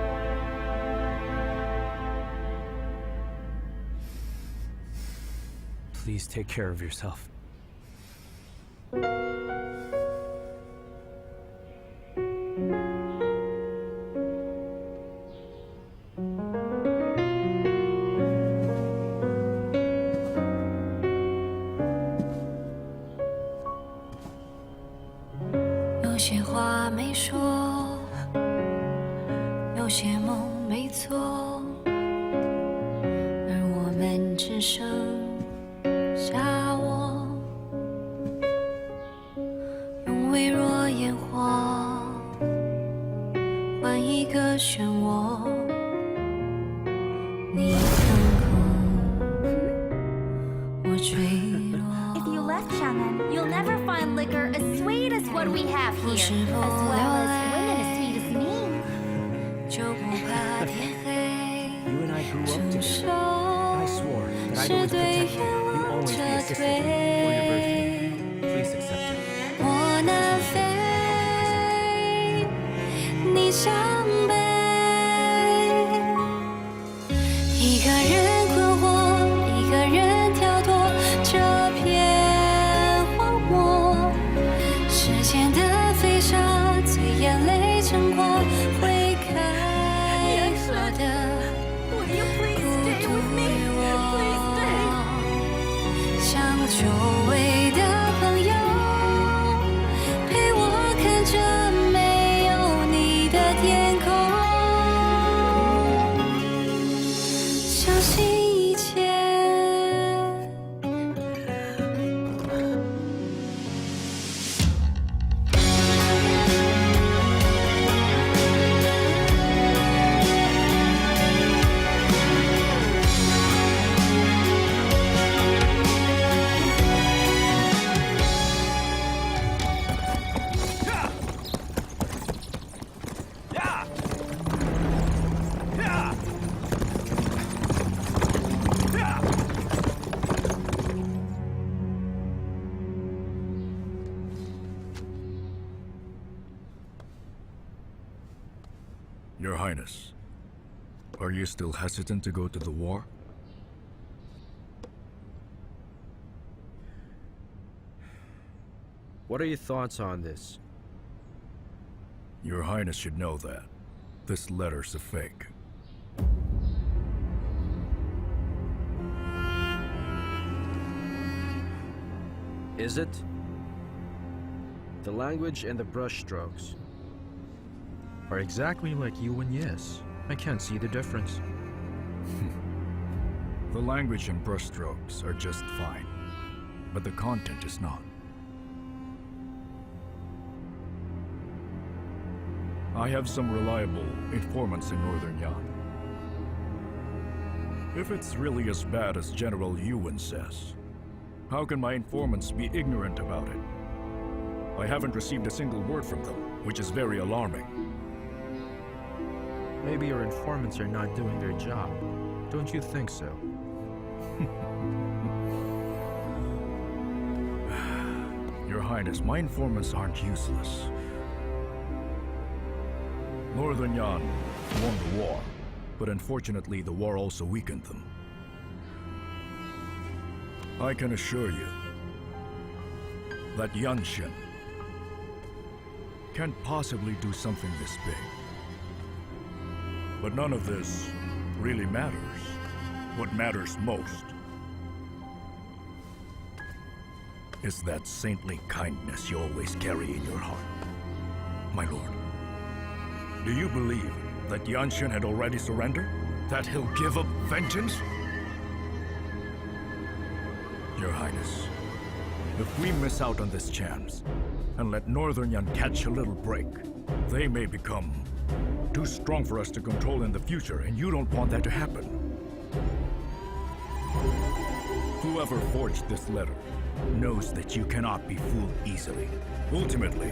Please take care of yourself. 有些话没说，有些梦没做，而我们只剩下我，用微弱烟火换一个漩涡。你腾空，我坠落。 If you left Chang'an, you'll never find liquor as sweet as what we have here, as well as women as sweet as me. You and I grew up together. I swore that I'd always protect you. You always be a sister to me for your birthday. Please accept it. 我南飞，你向北，一个人困惑，一个人跳脱这片荒漠。时间的飞沙，催眼泪成光，会开合的。 Will you please stay with me? Please stay. 像久违的朋友，陪我看着没有你的天空，相信一切。 Thank Highness, are you still hesitant to go to the war? What are your thoughts on this? Your Highness should know that. This letter's a fake. Is it? The language and the brushstrokes are exactly like Yu Wenyue's. I can't see the difference. The language and brushstrokes are just fine, but the content is not. I have some reliable informants in Northern Yan. If it's really as bad as General Yuwen says, how can my informants be ignorant about it? I haven't received a single word from them, which is very alarming. Maybe your informants are not doing their job. Don't you think so? Your Highness, my informants aren't useless. Northern Yan won the war, but unfortunately the war also weakened them. I can assure you that Yanshin can't possibly do something this big. But none of this really matters. What matters most is that saintly kindness you always carry in your heart. My lord, do you believe that Yanshin had already surrendered? That he'll give up vengeance? Your Highness, if we miss out on this chance and let Northern Yan catch a little break, they may become too strong for us to control in the future, and you don't want that to happen. Whoever forged this letter knows that you cannot be fooled easily. Ultimately,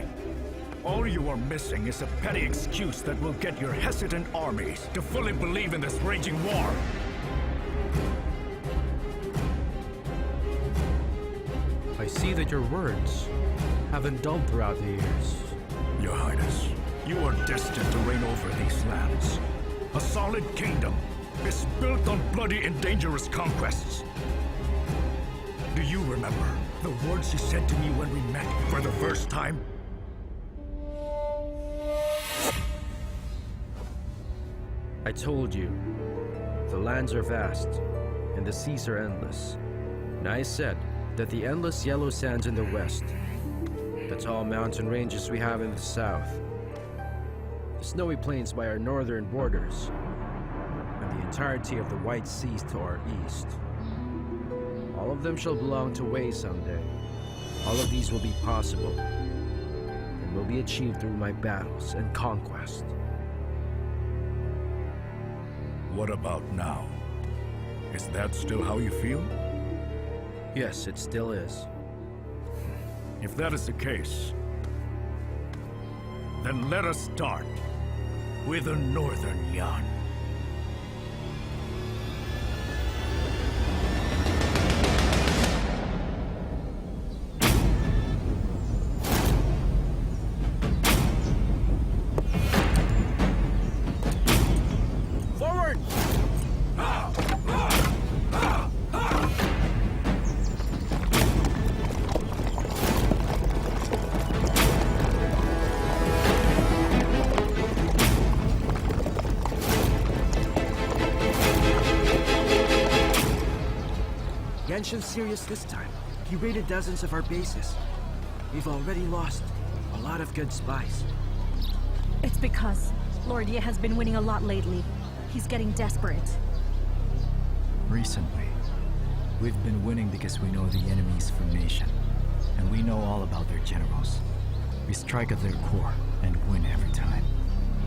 all you are missing is a petty excuse that will get your hesitant armies to fully believe in this raging war. I see that your words haven't dulled throughout the years. Your Highness, you are destined to reign over these lands. A solid kingdom is built on bloody and dangerous conquests. Do you remember the words you said to me when we met for the first time? I told you, the lands are vast, and the seas are endless. And I said that the endless yellow sands in the west, the tall mountain ranges we have in the south, the snowy plains by our northern borders, and the entirety of the white seas to our east, all of them shall belong to Wei someday. All of these will be possible, and will be achieved through my battles and conquest. What about now? Is that still how you feel? Yes, it still is. If that is the case, then let us start with the Northern Yan. Forward! Genshin's serious this time. He raided dozens of our bases. We've already lost a lot of good spies. It's because Lord Ye has been winning a lot lately. He's getting desperate. Recently, we've been winning because we know the enemy's formation, and we know all about their generals. We strike at their core and win every time.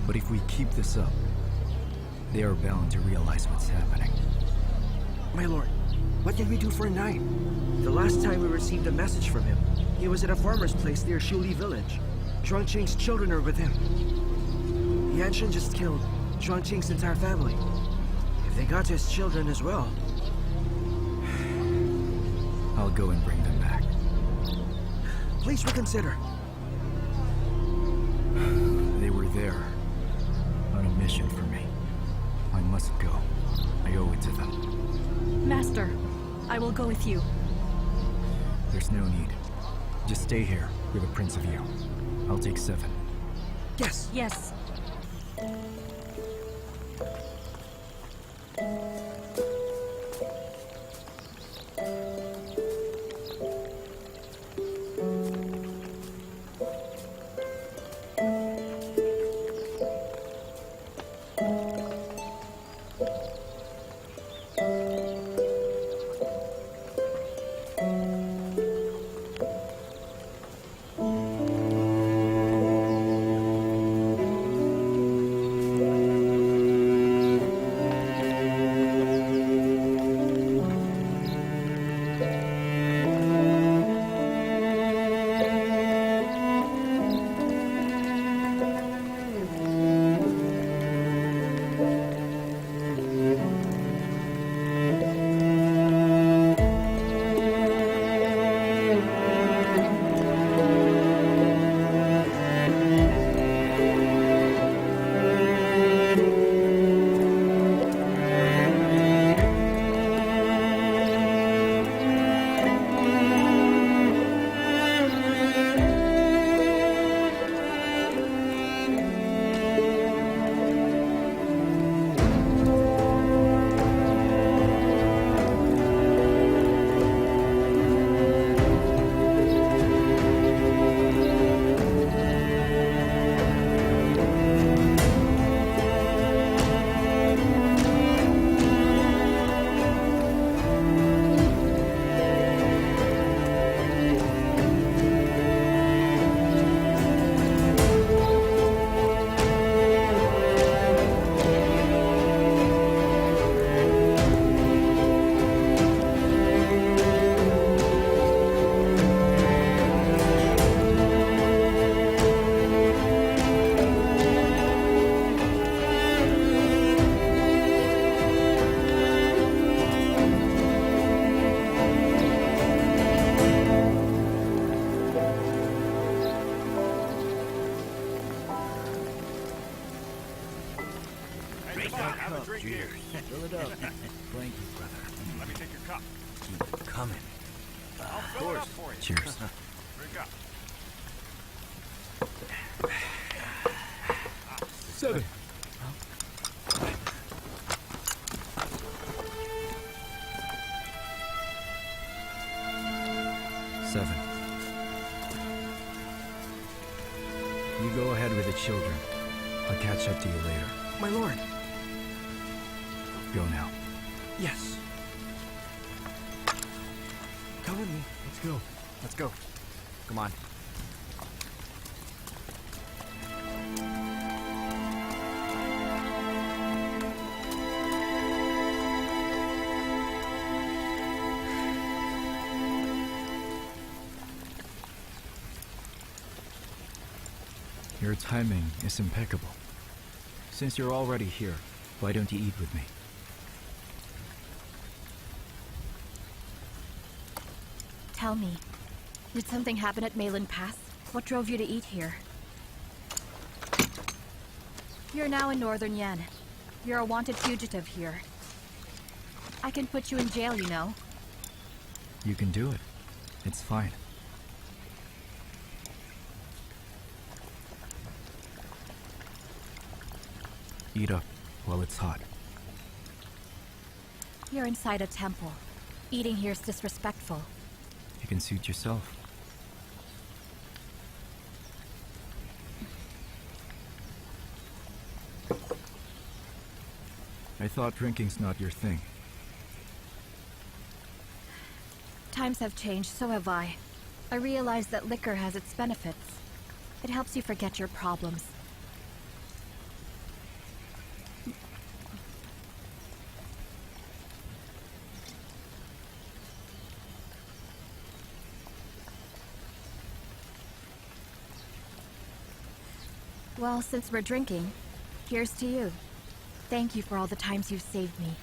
But if we keep this up, they are bound to realize what's happening. My lord, what can we do for a knight? The last time we received a message from him, he was at a farmer's place near Shuli village. Zhuangqing's children are with him. Yanshin just killed Zhuangqing's entire family. If they got to his children as well... I'll go and bring them back. Please reconsider. They were there on a mission for me. must go. I owe it to them. Master, I will go with you. There's no need. Just stay here with the Prince of Yu. I'll take 7. Yes! Yes. Cheers. Fill it up. Thank you, brother. Let me take your cup. Keep it coming. I'll fill it up for you. Cheers. Drink up. 7. You go ahead with the children. I'll catch up to you later. My lord. Go now. Yes. Come with me. Let's go. Let's go. Come on. Your timing is impeccable. Since you're already here, why don't you eat with me? Tell me, did something happen at Malin Pass? What drove you to eat here? You're now in Northern Yan. You're a wanted fugitive here. I can put you in jail, you know. You can do it. It's fine. Eat up while it's hot. You're inside a temple. Eating here's disrespectful. You can suit yourself. I thought drinking's not your thing. Times have changed, so have I. I realize that liquor has its benefits. It helps you forget your problems. Well, since we're drinking, here's to you. Thank you for all the times you've saved me.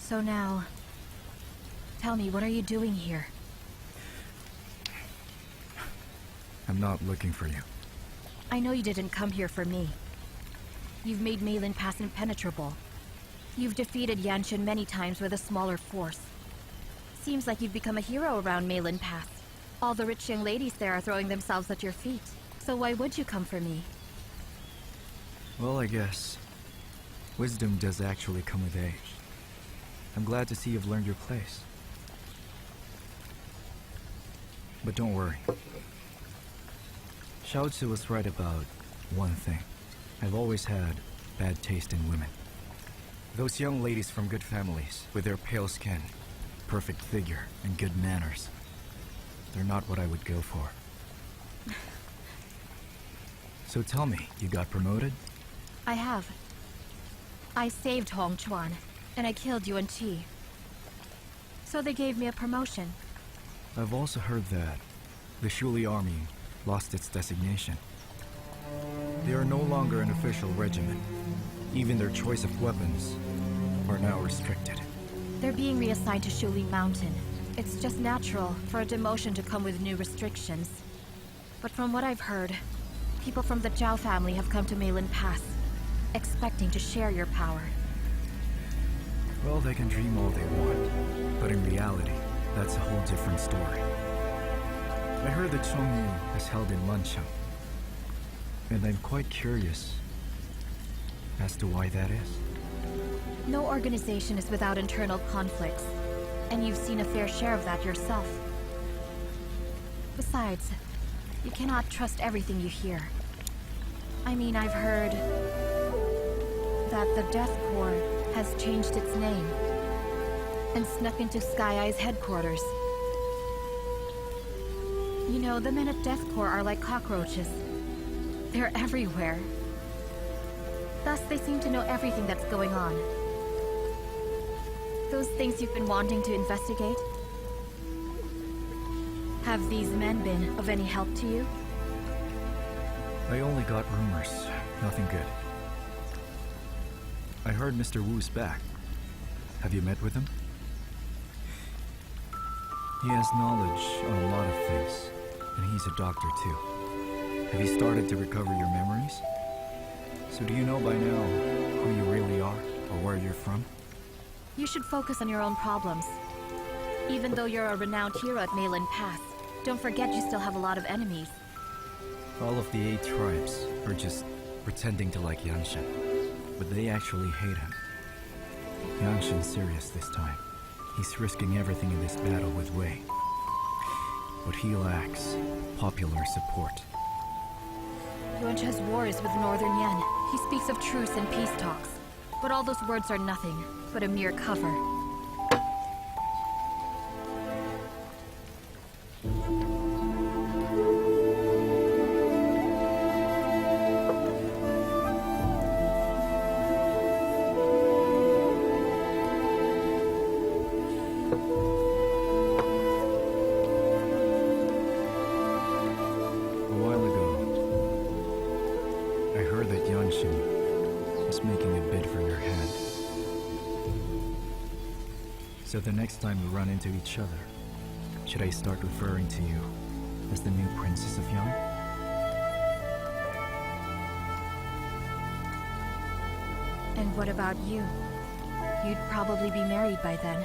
So now, tell me, what are you doing here? I'm not looking for you. I know you didn't come here for me. You've made Meilin Pass impenetrable. You've defeated Yanxun many times with a smaller force. Seems like you've become a hero around Meilin Pass. All the rich young ladies there are throwing themselves at your feet. So why would you come for me? Well, I guess wisdom does actually come with age. I'm glad to see you've learned your place. But don't worry. Xiao Tzu was right about one thing. I've always had bad taste in women. Those young ladies from good families, with their pale skin, perfect figure, and good manners, they're not what I would go for. So tell me, you got promoted? I have. I saved Hong Chuan, and I killed Yuan Qi. So they gave me a promotion. I've also heard that the Shuli army lost its designation. They are no longer an official regiment. Even their choice of weapons are now restricted. They're being reassigned to Shuli Mountain. It's just natural for a demotion to come with new restrictions. But from what I've heard, people from the Zhao family have come to Meilin Pass, expecting to share your power. Well, they can dream all they want, but in reality, that's a whole different story. I heard that Chongyu is held in Lanchang, and I'm quite curious as to why that is. No organization is without internal conflicts, and you've seen a fair share of that yourself. Besides, you cannot trust everything you hear. I mean, I've heard that the Death Corps has changed its name and snuck into Sky Eye's headquarters. You know, the men at Death Corps are like cockroaches. They're everywhere. Thus, they seem to know everything that's going on. Those things you've been wanting to investigate? Have these men been of any help to you? I only got rumors, nothing good. I heard Mr. Wu's back. Have you met with him? He has knowledge on a lot of things, and he's a doctor too. Have you started to recover your memories? So do you know by now who you really are, or where you're from? You should focus on your own problems. Even though you're a renowned hero at Meilin Pass, don't forget you still have a lot of enemies. All of the 8 tribes are just pretending to like Yanxun, but they actually hate him. Yanxun's serious this time. He's risking everything in this battle with Wei. But he lacks popular support. Yuanche's war is with Northern Yan. He speaks of truce and peace talks. But all those words are nothing, but a mere cover. So the next time we run into each other, should I start referring to you as the new Princess of Yang? And what about you? You'd probably be married by then.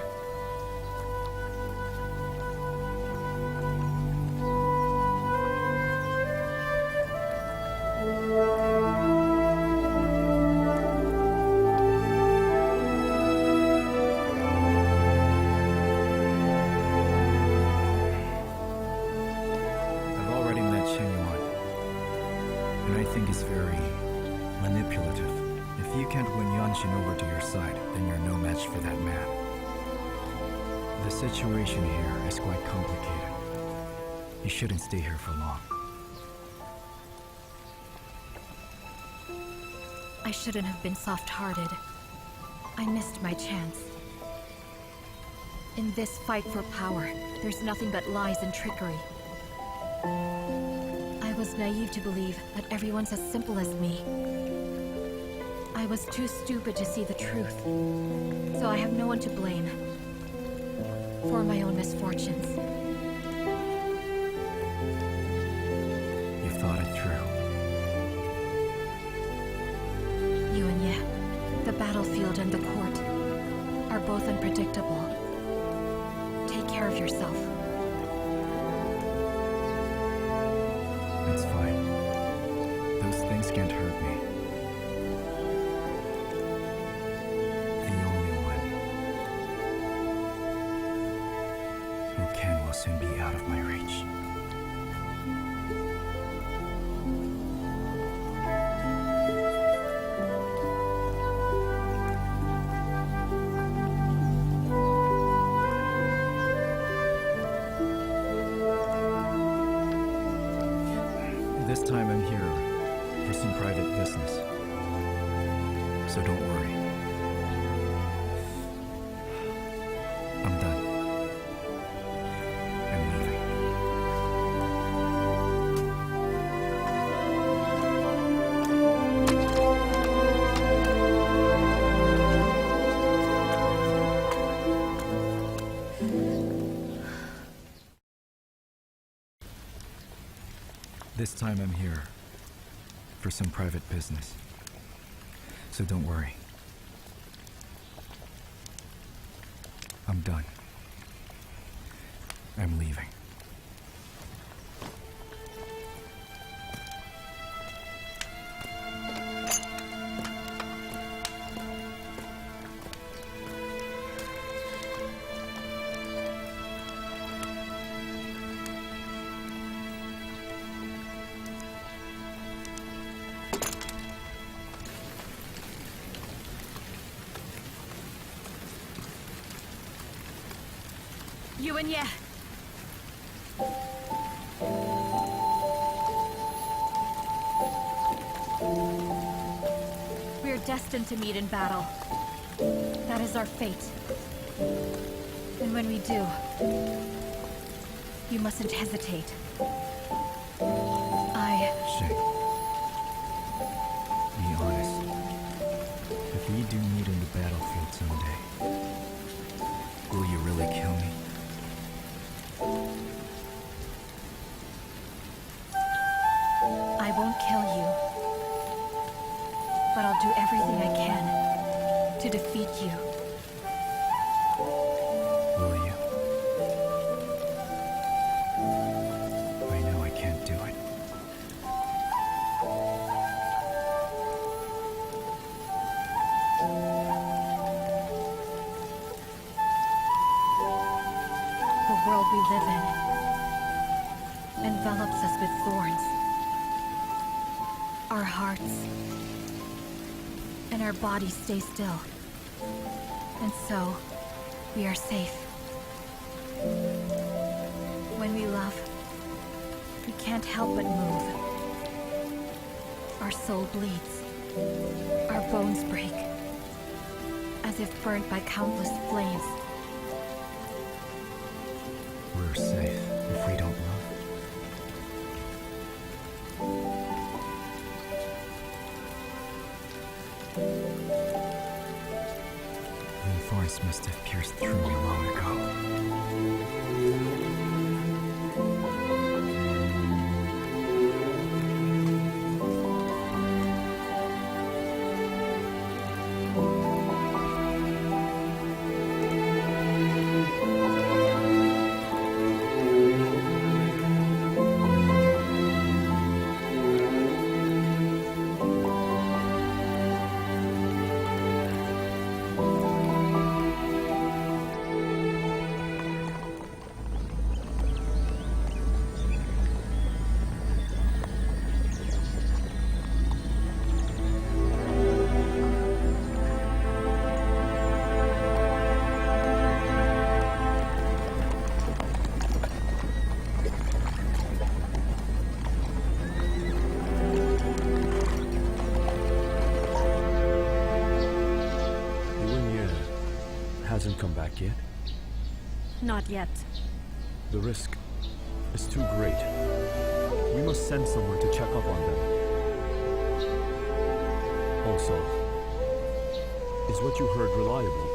Over to your side, then you're no match for that man. The situation here is quite complicated. You shouldn't stay here for long. I shouldn't have been soft-hearted. I missed my chance. In this fight for power, there's nothing but lies and trickery. I was naive to believe that everyone's as simple as me. I was too stupid to see the truth, so I have no one to blame for my own misfortunes. You thought it through. Yu Wenyue, the battlefield and the court are both unpredictable. Take care of yourself. It's fine. Those things can't hurt me. The only one who can will soon be out of my reach. This time I'm here for some private business. So don't worry. I'm done. I'm leaving. This time I'm here for some private business. So don't worry. I'm done. I'm leaving. Yu Wenyue. We're destined to meet in battle. That is our fate. And when we do, you mustn't hesitate. Shay, be honest. If we do meet in the battlefield someday, will you really kill me? I won't kill you, but I'll do everything I can to defeat you. Will you? I know I can't do it. The world we live in envelops us with thorns. Our hearts and our bodies stay still. And so, we are safe. When we love, we can't help but move. Our soul bleeds. Our bones break, as if burnt by countless flames. We're safe if we don't love. The thorns must have pierced through me long ago. Hasn't come back yet? Not yet. The risk is too great. We must send someone to check up on them. Also, Is what you heard reliable?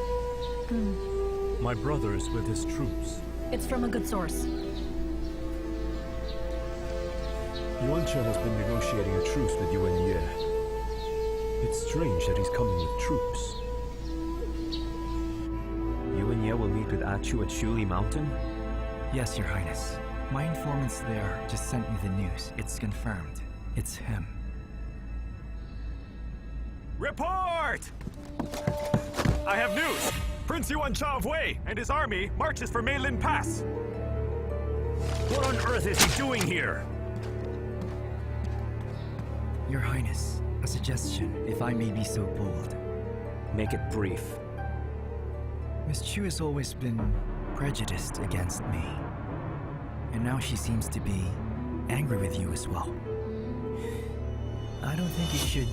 My brother is with his troops. It's from a good source. Yuan Chen has been negotiating a truce with Yu Wenyue. It's strange that he's coming with troops. Yu Wenyue will meet with Chu at Shuli Mountain? Yes, Your Highness. My informants there just sent me the news. It's confirmed. It's him. Report! I have news! Prince Yuan Chao of Wei and his army marches for Meilin Pass. What on earth is he doing here? Your Highness, a suggestion, if I may be so bold. Make it brief. Miss Chu has always been prejudiced against me. And now she seems to be angry with you as well. I don't think you should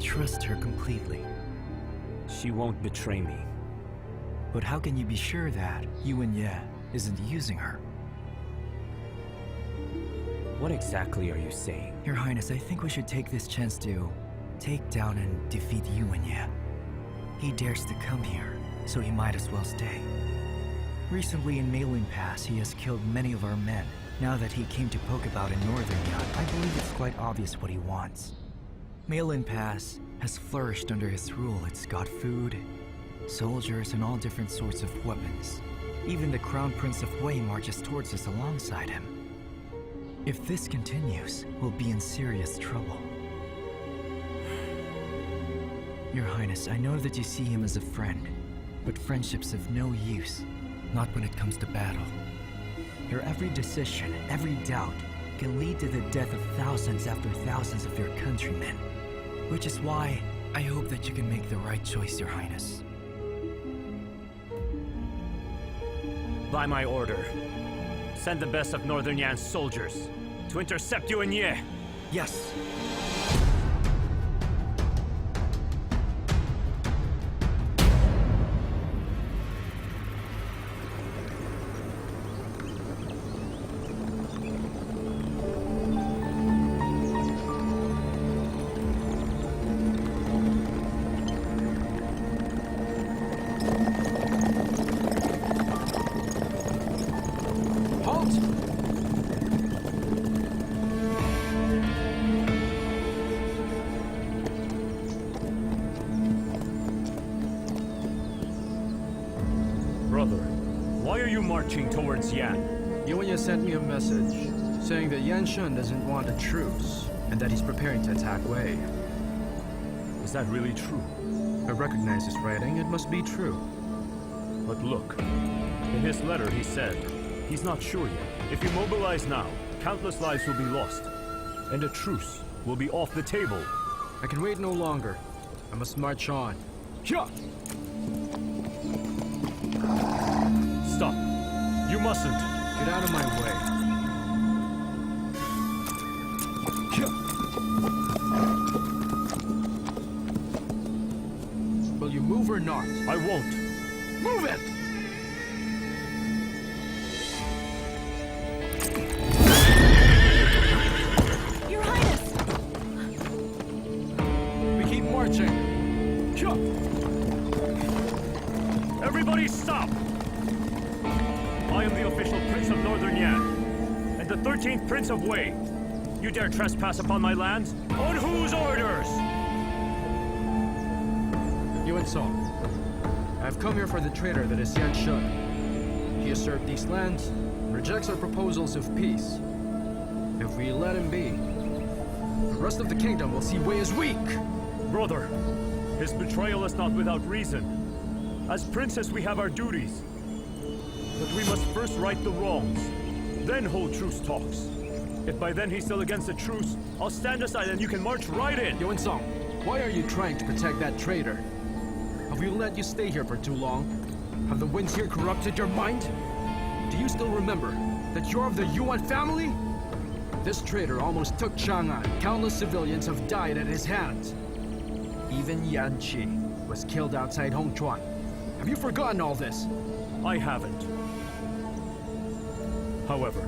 trust her completely. She won't betray me. But how can you be sure that Yu Wenyue isn't using her? What exactly are you saying? Your Highness, I think we should take this chance to take down and defeat Yu Wenyue. He dares to come here, so he might as well stay. Recently in Meilin Pass, he has killed many of our men. Now that he came to poke about in Northern Yan, I believe it's quite obvious what he wants. Meilin Pass has flourished under his rule. It's got food, soldiers, and all different sorts of weapons. Even the Crown Prince of Wei marches towards us alongside him. If this continues, we'll be in serious trouble. Your Highness, I know that you see him as a friend, but friendship's of no use, not when it comes to battle. Your every decision, every doubt, can lead to the death of thousands after thousands of your countrymen. Which is why I hope that you can make the right choice, Your Highness. By my order, send the best of Northern Yan's soldiers to intercept Yu Wenyue. Yes. Marching towards Yan. Yu Wenyue sent me a message saying that Yan Shun doesn't want a truce and that he's preparing to attack Wei. Is that really true? I recognize his writing. It must be true. But look, in his letter he said he's not sure yet. If you mobilize now, countless lives will be lost, and a truce will be off the table. I can wait no longer. I must march on. Hyah! Stop. You mustn't. Get out of my way. Will you move or not? I won't. Move it! Your Highness! We keep marching. Everybody stop! I am the official Prince of Northern Yan, and the 13th Prince of Wei. You dare trespass upon my lands? On whose orders? Yuwen Song, I have come here for the traitor that is Yan Shun. He usurped these lands and rejects our proposals of peace. If we let him be, the rest of the kingdom will see Wei as weak. Brother, his betrayal is not without reason. As princes, we have our duties. But we must first right the wrongs, then hold truce talks. If by then he's still against the truce, I'll stand aside and you can march right in. Yuwen Song, why are you trying to protect that traitor? Have we let you stay here for too long? Have the winds here corrupted your mind? Do you still remember that you're of the Yuan family? This traitor almost took Chang'an. Countless civilians have died at his hands. Even Yan Qi was killed outside Hongchuan. Have you forgotten all this? I haven't. However,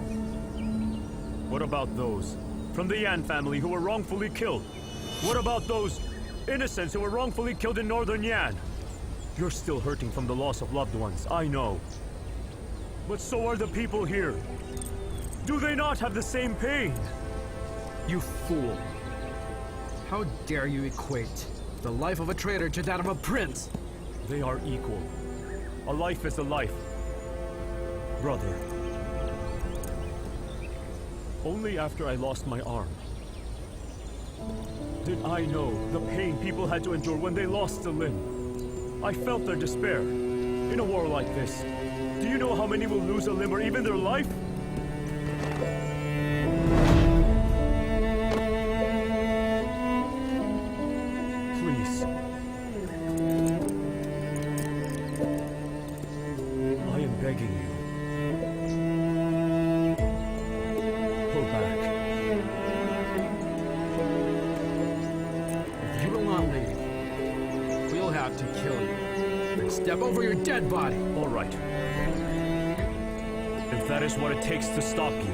what about those from the Yan family who were wrongfully killed? What about those innocents who were wrongfully killed in Northern Yan? You're still hurting from the loss of loved ones, I know. But so are the people here. Do they not have the same pain? You fool. How dare you equate the life of a traitor to that of a prince? They are equal. A life is a life. Brother. Only after I lost my arm did I know the pain people had to endure when they lost a limb. I felt their despair. In a war like this, do you know how many will lose a limb or even their life? Please. I am begging you. Pull back. If you will not leave, we'll have to kill you. And step over your dead body. All right. If that is what it takes to stop you.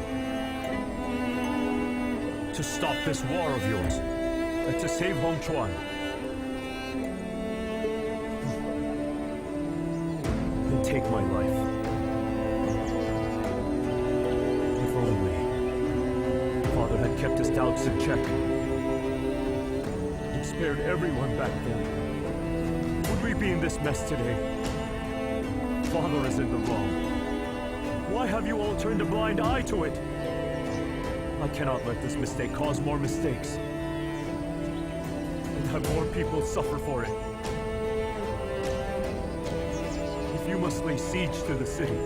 To stop this war of yours. And to save Hong Chuan. Then take my life. If only Father had kept his doubts in check. And spared everyone back then. Would we be in this mess today? Father is in the wrong. Why have you all turned a blind eye to it? I cannot let this mistake cause more mistakes. And have more people suffer for it. If you must lay siege to the city,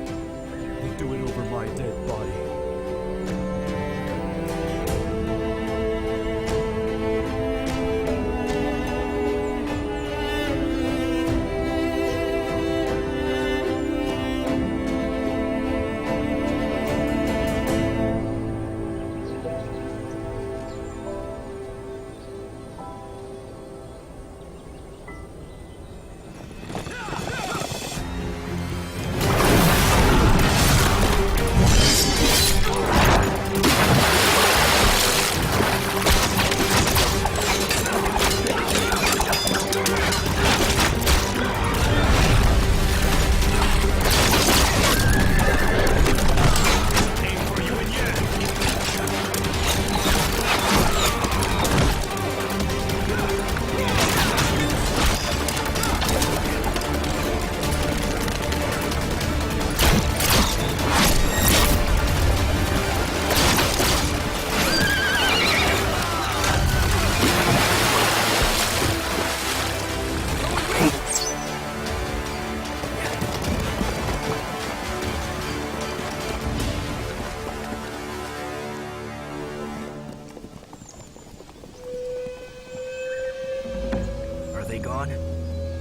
then do it over my dead body.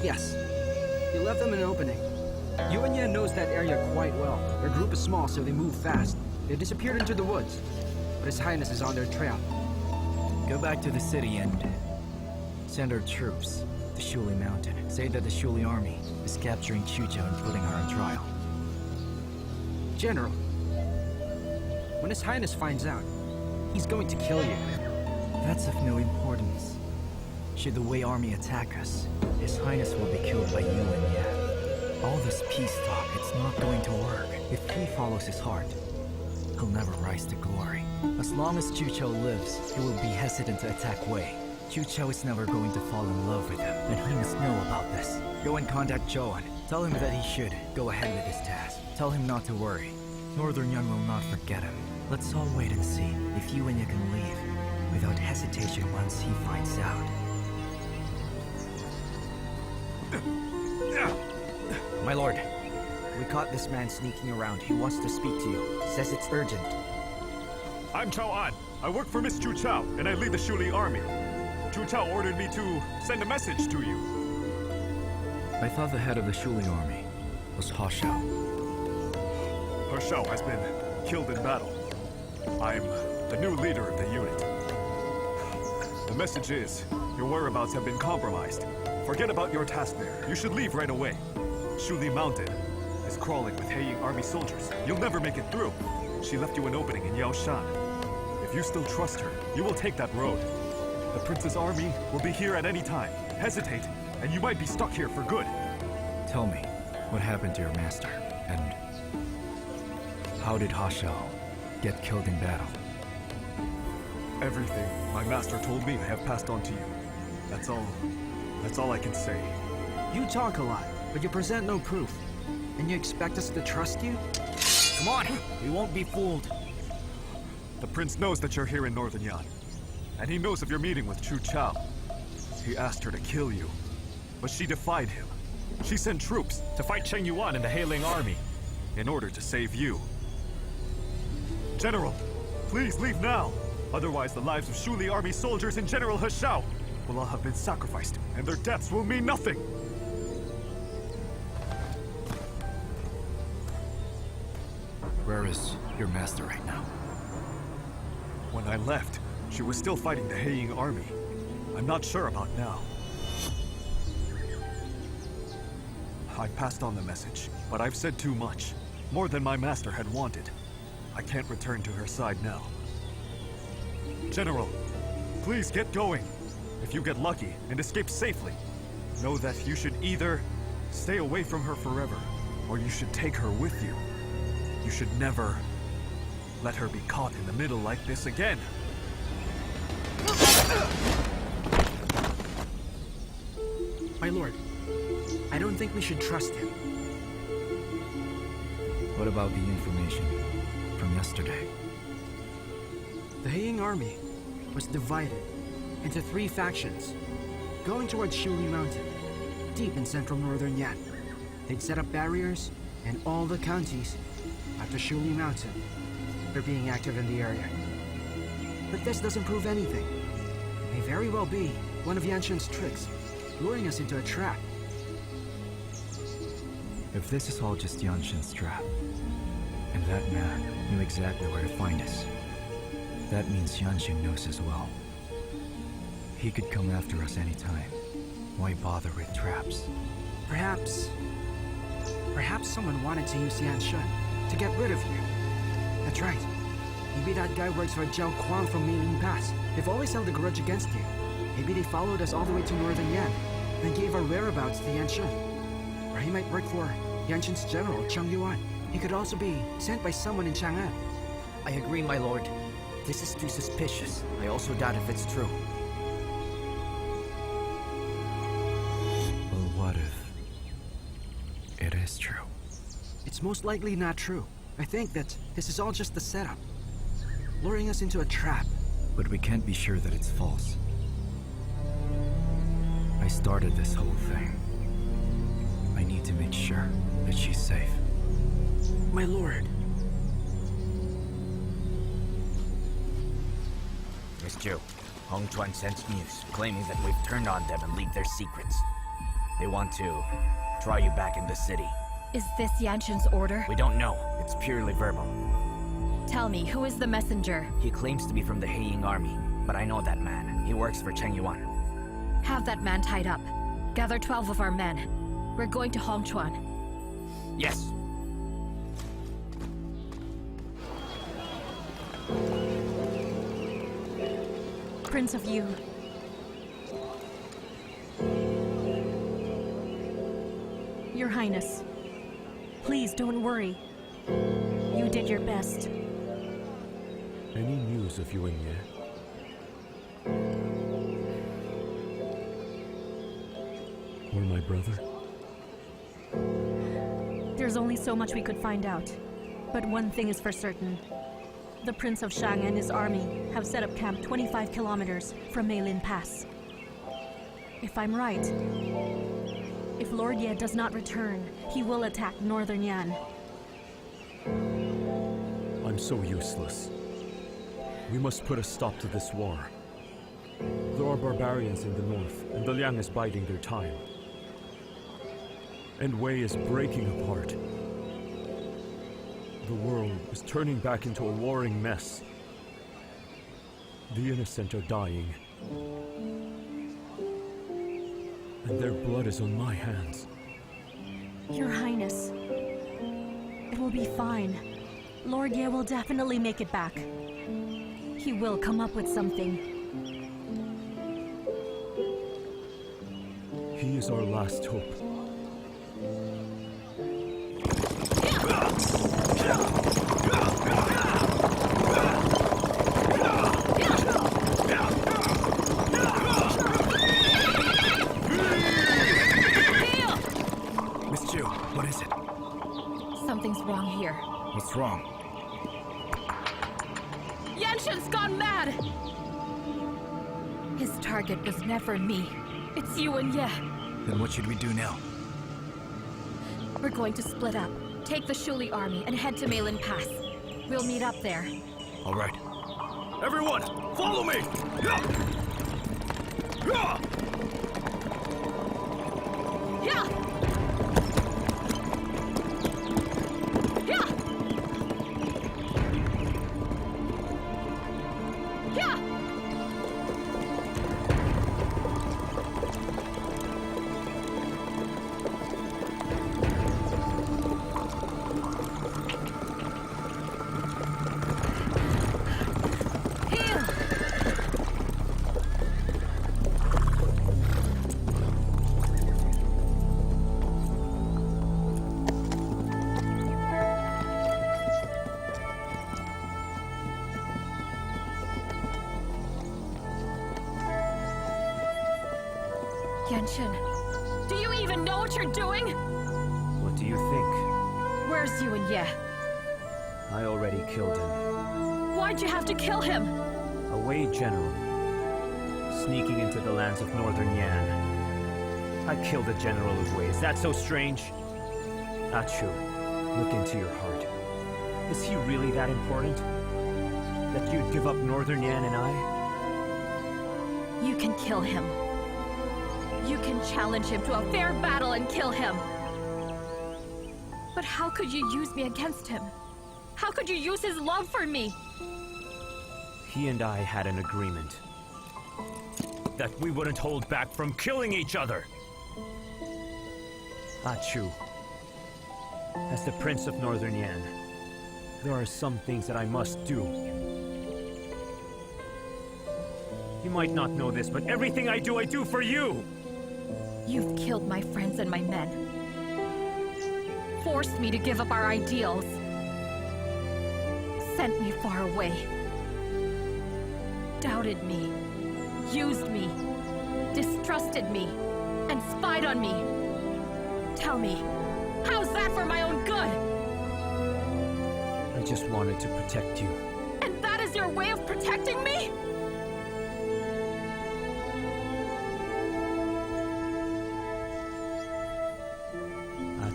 Yes. You left them an opening. Yu Wenyue knows that area quite well. Their group is small, so they move fast. They disappeared into the woods. But His Highness is on their trail. Go back to the city and send our troops to Shuli Mountain. Say that the Shuli army is capturing Chu Qiao and putting her on trial. General, when His Highness finds out, he's going to kill you. That's of no importance. Should the Wei army attack us, His Highness will be killed by Yu Wenyue. All this peace talk, it's not going to work. If he follows his heart, he'll never rise to glory. As long as Chu Qiao lives, he will be hesitant to attack Wei. Chu Qiao is never going to fall in love with him, and he must know about this. Go and contact Zhao. Tell him that he should go ahead with his task. Tell him not to worry. Northern Yan will not forget him. Let's all wait and see if Yu Wenyue can leave without hesitation once he finds out. My lord, we caught this man sneaking around. He wants to speak to you. Says it's urgent. I'm Chao An. I work for Miss Chu Qiao, and I lead the Shuli army. Chu Qiao ordered me to send a message to you. I thought the head of the Shuli army was He Xiao. He Xiao has been killed in battle. I'm the new leader of the unit. The message is, your whereabouts have been compromised. Forget about your task there. You should leave right away. Shuli Mountain is crawling with Heiying army soldiers. You'll never make it through. She left you an opening in Yaoshan. If you still trust her, you will take that road. The prince's army will be here at any time. Hesitate, and you might be stuck here for good. Tell me, what happened to your master? And how did Chu Qiao get killed in battle? Everything my master told me I have passed on to you. That's all I can say. You talk a lot, but you present no proof. And you expect us to trust you? Come on, we won't be fooled. The prince knows that you're here in Northern Yan. And he knows of your meeting with Chu Qiao. He asked her to kill you, but she defied him. She sent troops to fight Cheng Yuan and the Hailing Army in order to save you. General, please leave now. Otherwise, the lives of Shuli Army soldiers and General He Xiao will all have been sacrificed, and their deaths will mean nothing. Where is your master right now? When I left, she was still fighting the Hailing Army. I'm not sure about now. I passed on the message, but I've said too much. More than my master had wanted. I can't return to her side now. General, please get going. If you get lucky and escape safely, know that you should either stay away from her forever, or you should take her with you. You should never let her be caught in the middle like this again. My lord, I don't think we should trust him. What about the information from yesterday? The Hailing Army was divided into 3 factions, going towards Shuli Mountain, deep in central northern Yan. They'd set up barriers in all the counties after Shuli Mountain for being active in the area. But this doesn't prove anything. It may very well be one of Yanshun's tricks, luring us into a trap. If this is all just Yanshun's trap, and that man knew exactly where to find us, that means Yanshun knows as well. He could come after us anytime. Why bother with traps? Perhaps someone wanted to use Yanshun to get rid of you. That's right. Maybe that guy works for Zhao Kuang from Meiling Pass. They've always held a grudge against you. Maybe they followed us all the way to northern Yan, then gave our whereabouts to Yanshun. Or he might work for Yanshun's general, Cheng Yuan. He could also be sent by someone in Chang'an. I agree, my lord. This is too suspicious. I also doubt if it's true. Well, what if it is true? It's most likely not true. I think that this is all just a setup, luring us into a trap. But we can't be sure that it's false. I started this whole thing. I need to make sure that she's safe. My lord. Miss Chu, Hong Chuan sends news claiming that we've turned on them and leaked their secrets. They want to draw you back in the city. Is this Yanshun's order? We don't know. It's purely verbal. Tell me, who is the messenger? He claims to be from the Hailing Army, but I know that man. He works for Cheng Yuan. Have that man tied up. Gather 12 of our men. We're going to Hongchuan. Yes. Prince of Yu. Your Highness, please don't worry. You did your best. Any news of Yu Wenyue? Or my brother? There's only so much we could find out. But one thing is for certain. The Prince of Shang and his army have set up camp 25 kilometers from Meilin Pass. If I'm right, if Lord Ye does not return, he will attack northern Yan. I'm so useless. We must put a stop to this war. There are barbarians in the north, and the Liang is biding their time. And Wei is breaking apart. The world is turning back into a warring mess. The innocent are dying. And their blood is on my hands. Your Highness, it will be fine. Lord Ye will definitely make it back. He will come up with something. He is our last hope. Miss Chu, what is it? Something's wrong here. What's wrong? Yanshun's gone mad! His target was never me. It's Yu Wenyue. Then what should we do now? We're going to split up, take the Shuli army, and head to Meilin Pass. We'll meet up there. All right. Everyone, follow me! Yeah! Yeah! Yeah! Yeah! Yeah! Genshin, do you even know what you're doing? What do you think? Where's Yu Wenyue? I already killed him. Why'd you have to kill him? A Wei general, sneaking into the lands of Northern Yan. I killed a general of Wei. Is that so strange? Chu, look into your heart. Is he really that important? That you'd give up Northern Yan and I? You can kill him. You can challenge him to a fair battle and kill him. But how could you use me against him? How could you use his love for me? He and I had an agreement. That we wouldn't hold back from killing each other. Chu, as the Prince of Northern Yan, there are some things that I must do. You might not know this, but everything I do for you! You've killed my friends and my men. Forced me to give up our ideals. Sent me far away. Doubted me. Used me. Distrusted me. And spied on me. Tell me, how's that for my own good? I just wanted to protect you. And that is your way of protecting me?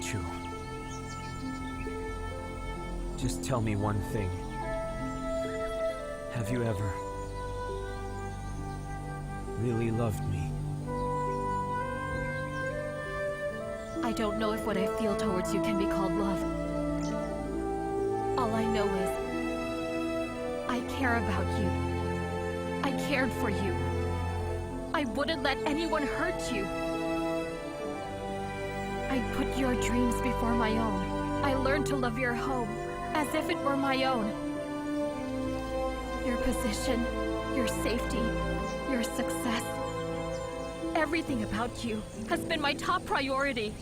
Chu, just tell me one thing. Have you ever really loved me? I don't know if what I feel towards you can be called love. All I know is I care about you. I cared for you. I wouldn't let anyone hurt you. I put your dreams before my own. I learned to love your home as if it were my own. Your position, your safety, your success. Everything about you has been my top priority.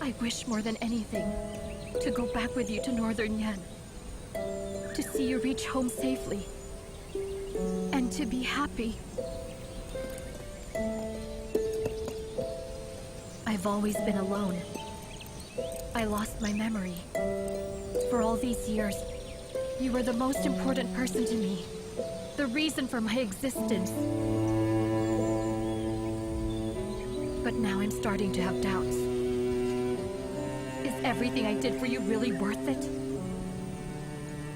I wish more than anything to go back with you to Northern Yan. To see you reach home safely. And to be happy. I've always been alone. I lost my memory. For all these years, you were the most important person to me. The reason for my existence. But now I'm starting to have doubts. Is everything I did for you really worth it?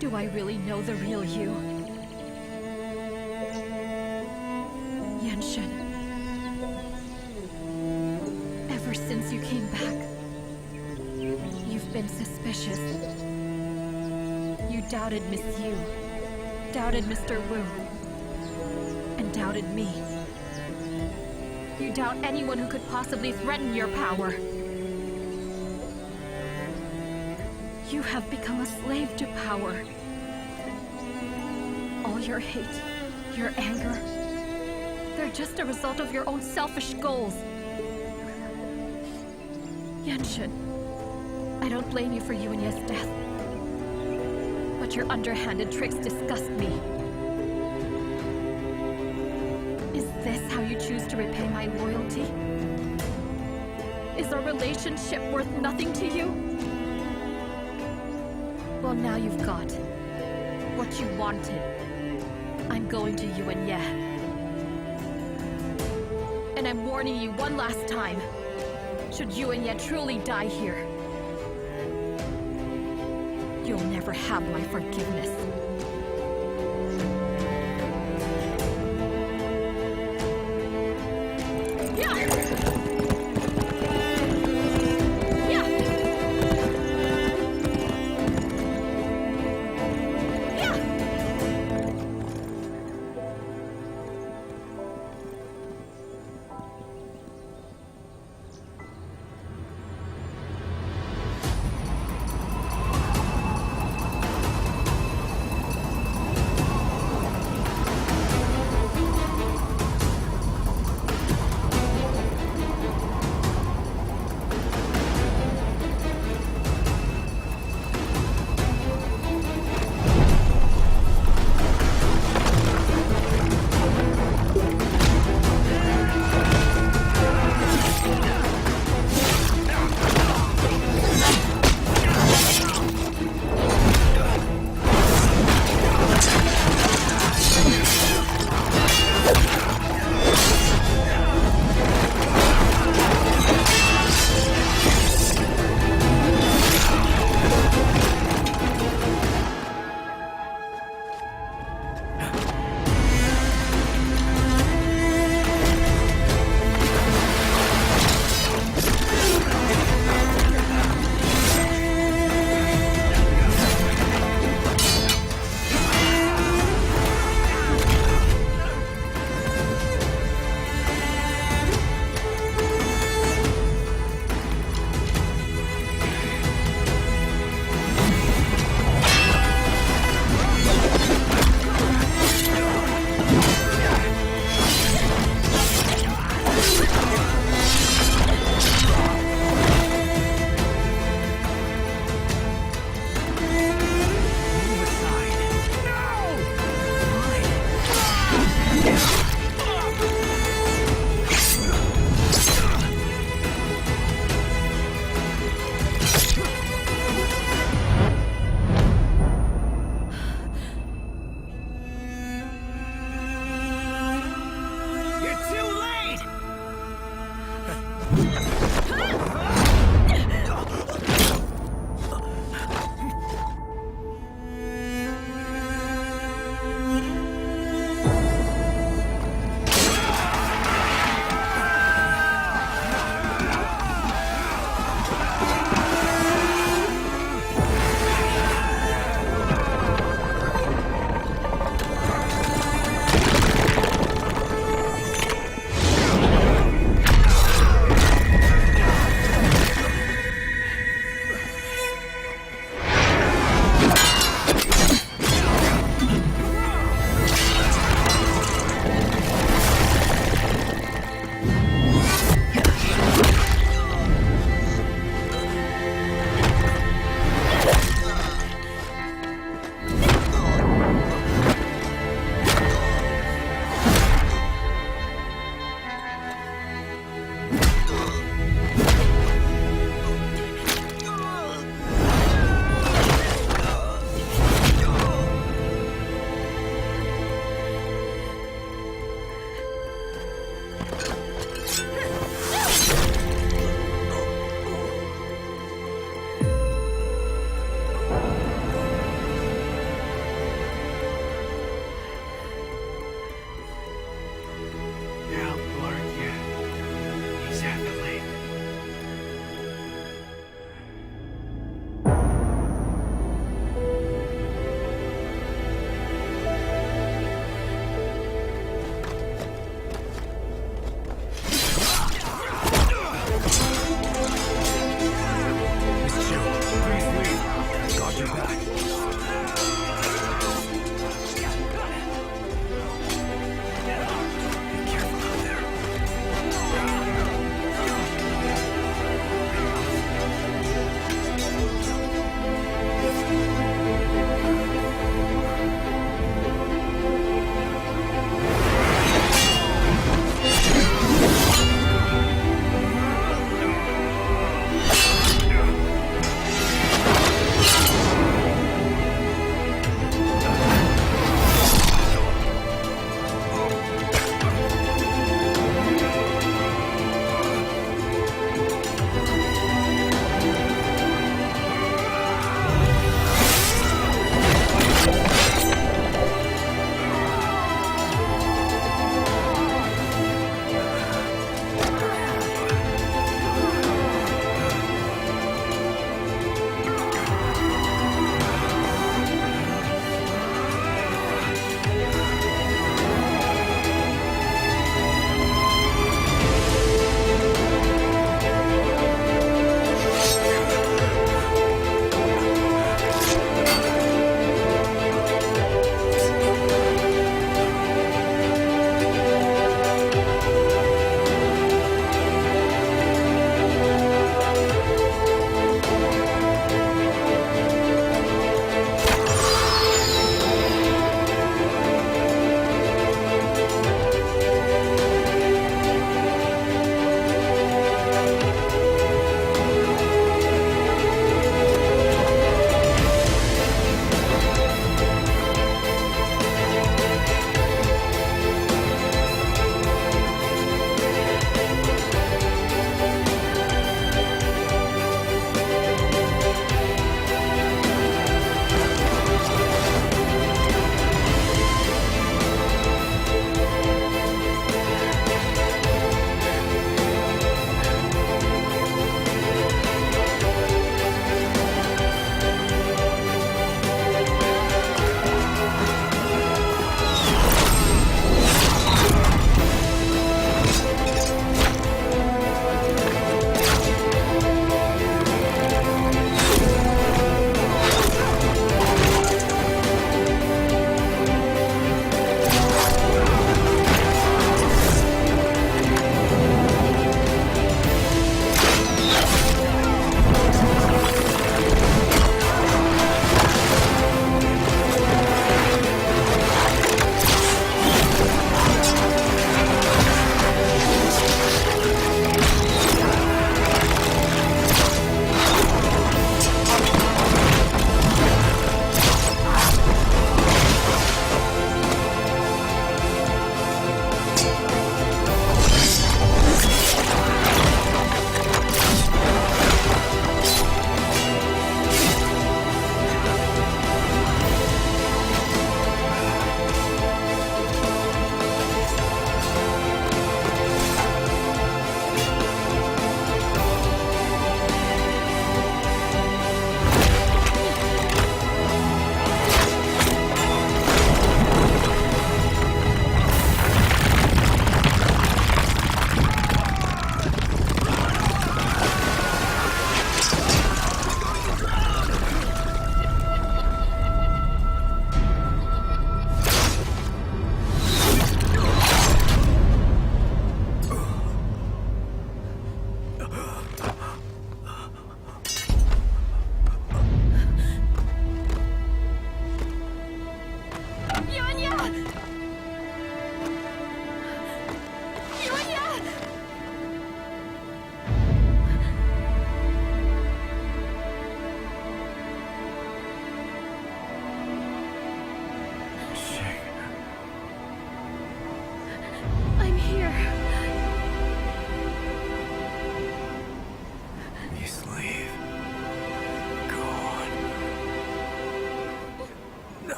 Do I really know the real you? Yanshun. Ever since you came back, you've been suspicious. You doubted Miss Yu, doubted Mr. Wu, and doubted me. You doubt anyone who could possibly threaten your power. You have become a slave to power. All your hate, your anger, They're just a result of your own selfish goals. Yanxun, I don't blame you for Yuwenye's death. But your underhanded tricks disgust me. Is this how you choose to repay my loyalty? Is our relationship worth nothing to you? Well, now you've got what you wanted. I'm going to Yuwenye. And I'm warning you one last time. Should Yuwenye truly die here, you'll never have my forgiveness.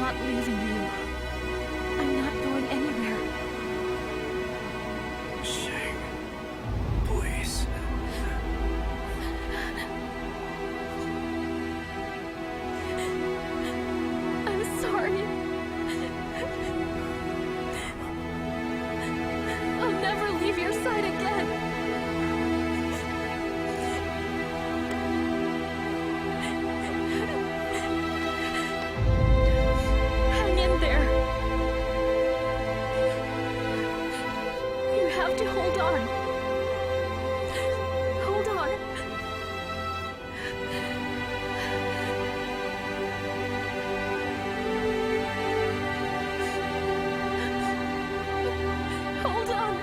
not leaving you. I'm not going anywhere. Shang, please. I'm sorry. I'll never leave your side again. Hang in there. You have to hold on. Hold on. Hold on.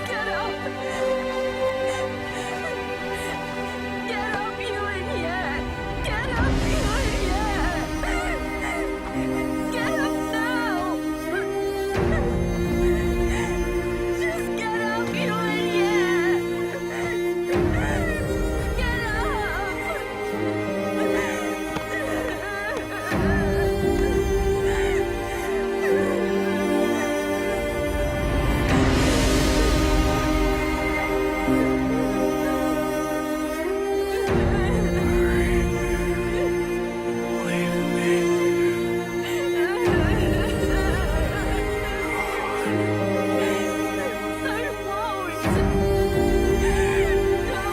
Get up. Get up, Yu Wenyue. Get up, Yu Wenyue. Get up now. Just get up, Yu Wenyue. Get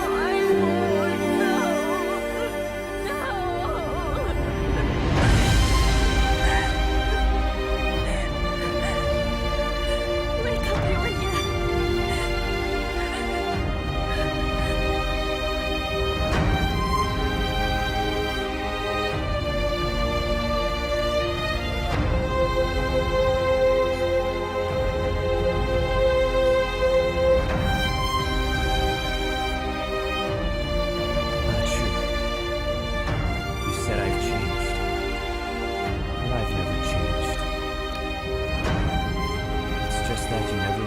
I won't. No, I won't. No. Wake up, Yu Wenyue. True. You said I've changed. But I've never changed. It's just that you never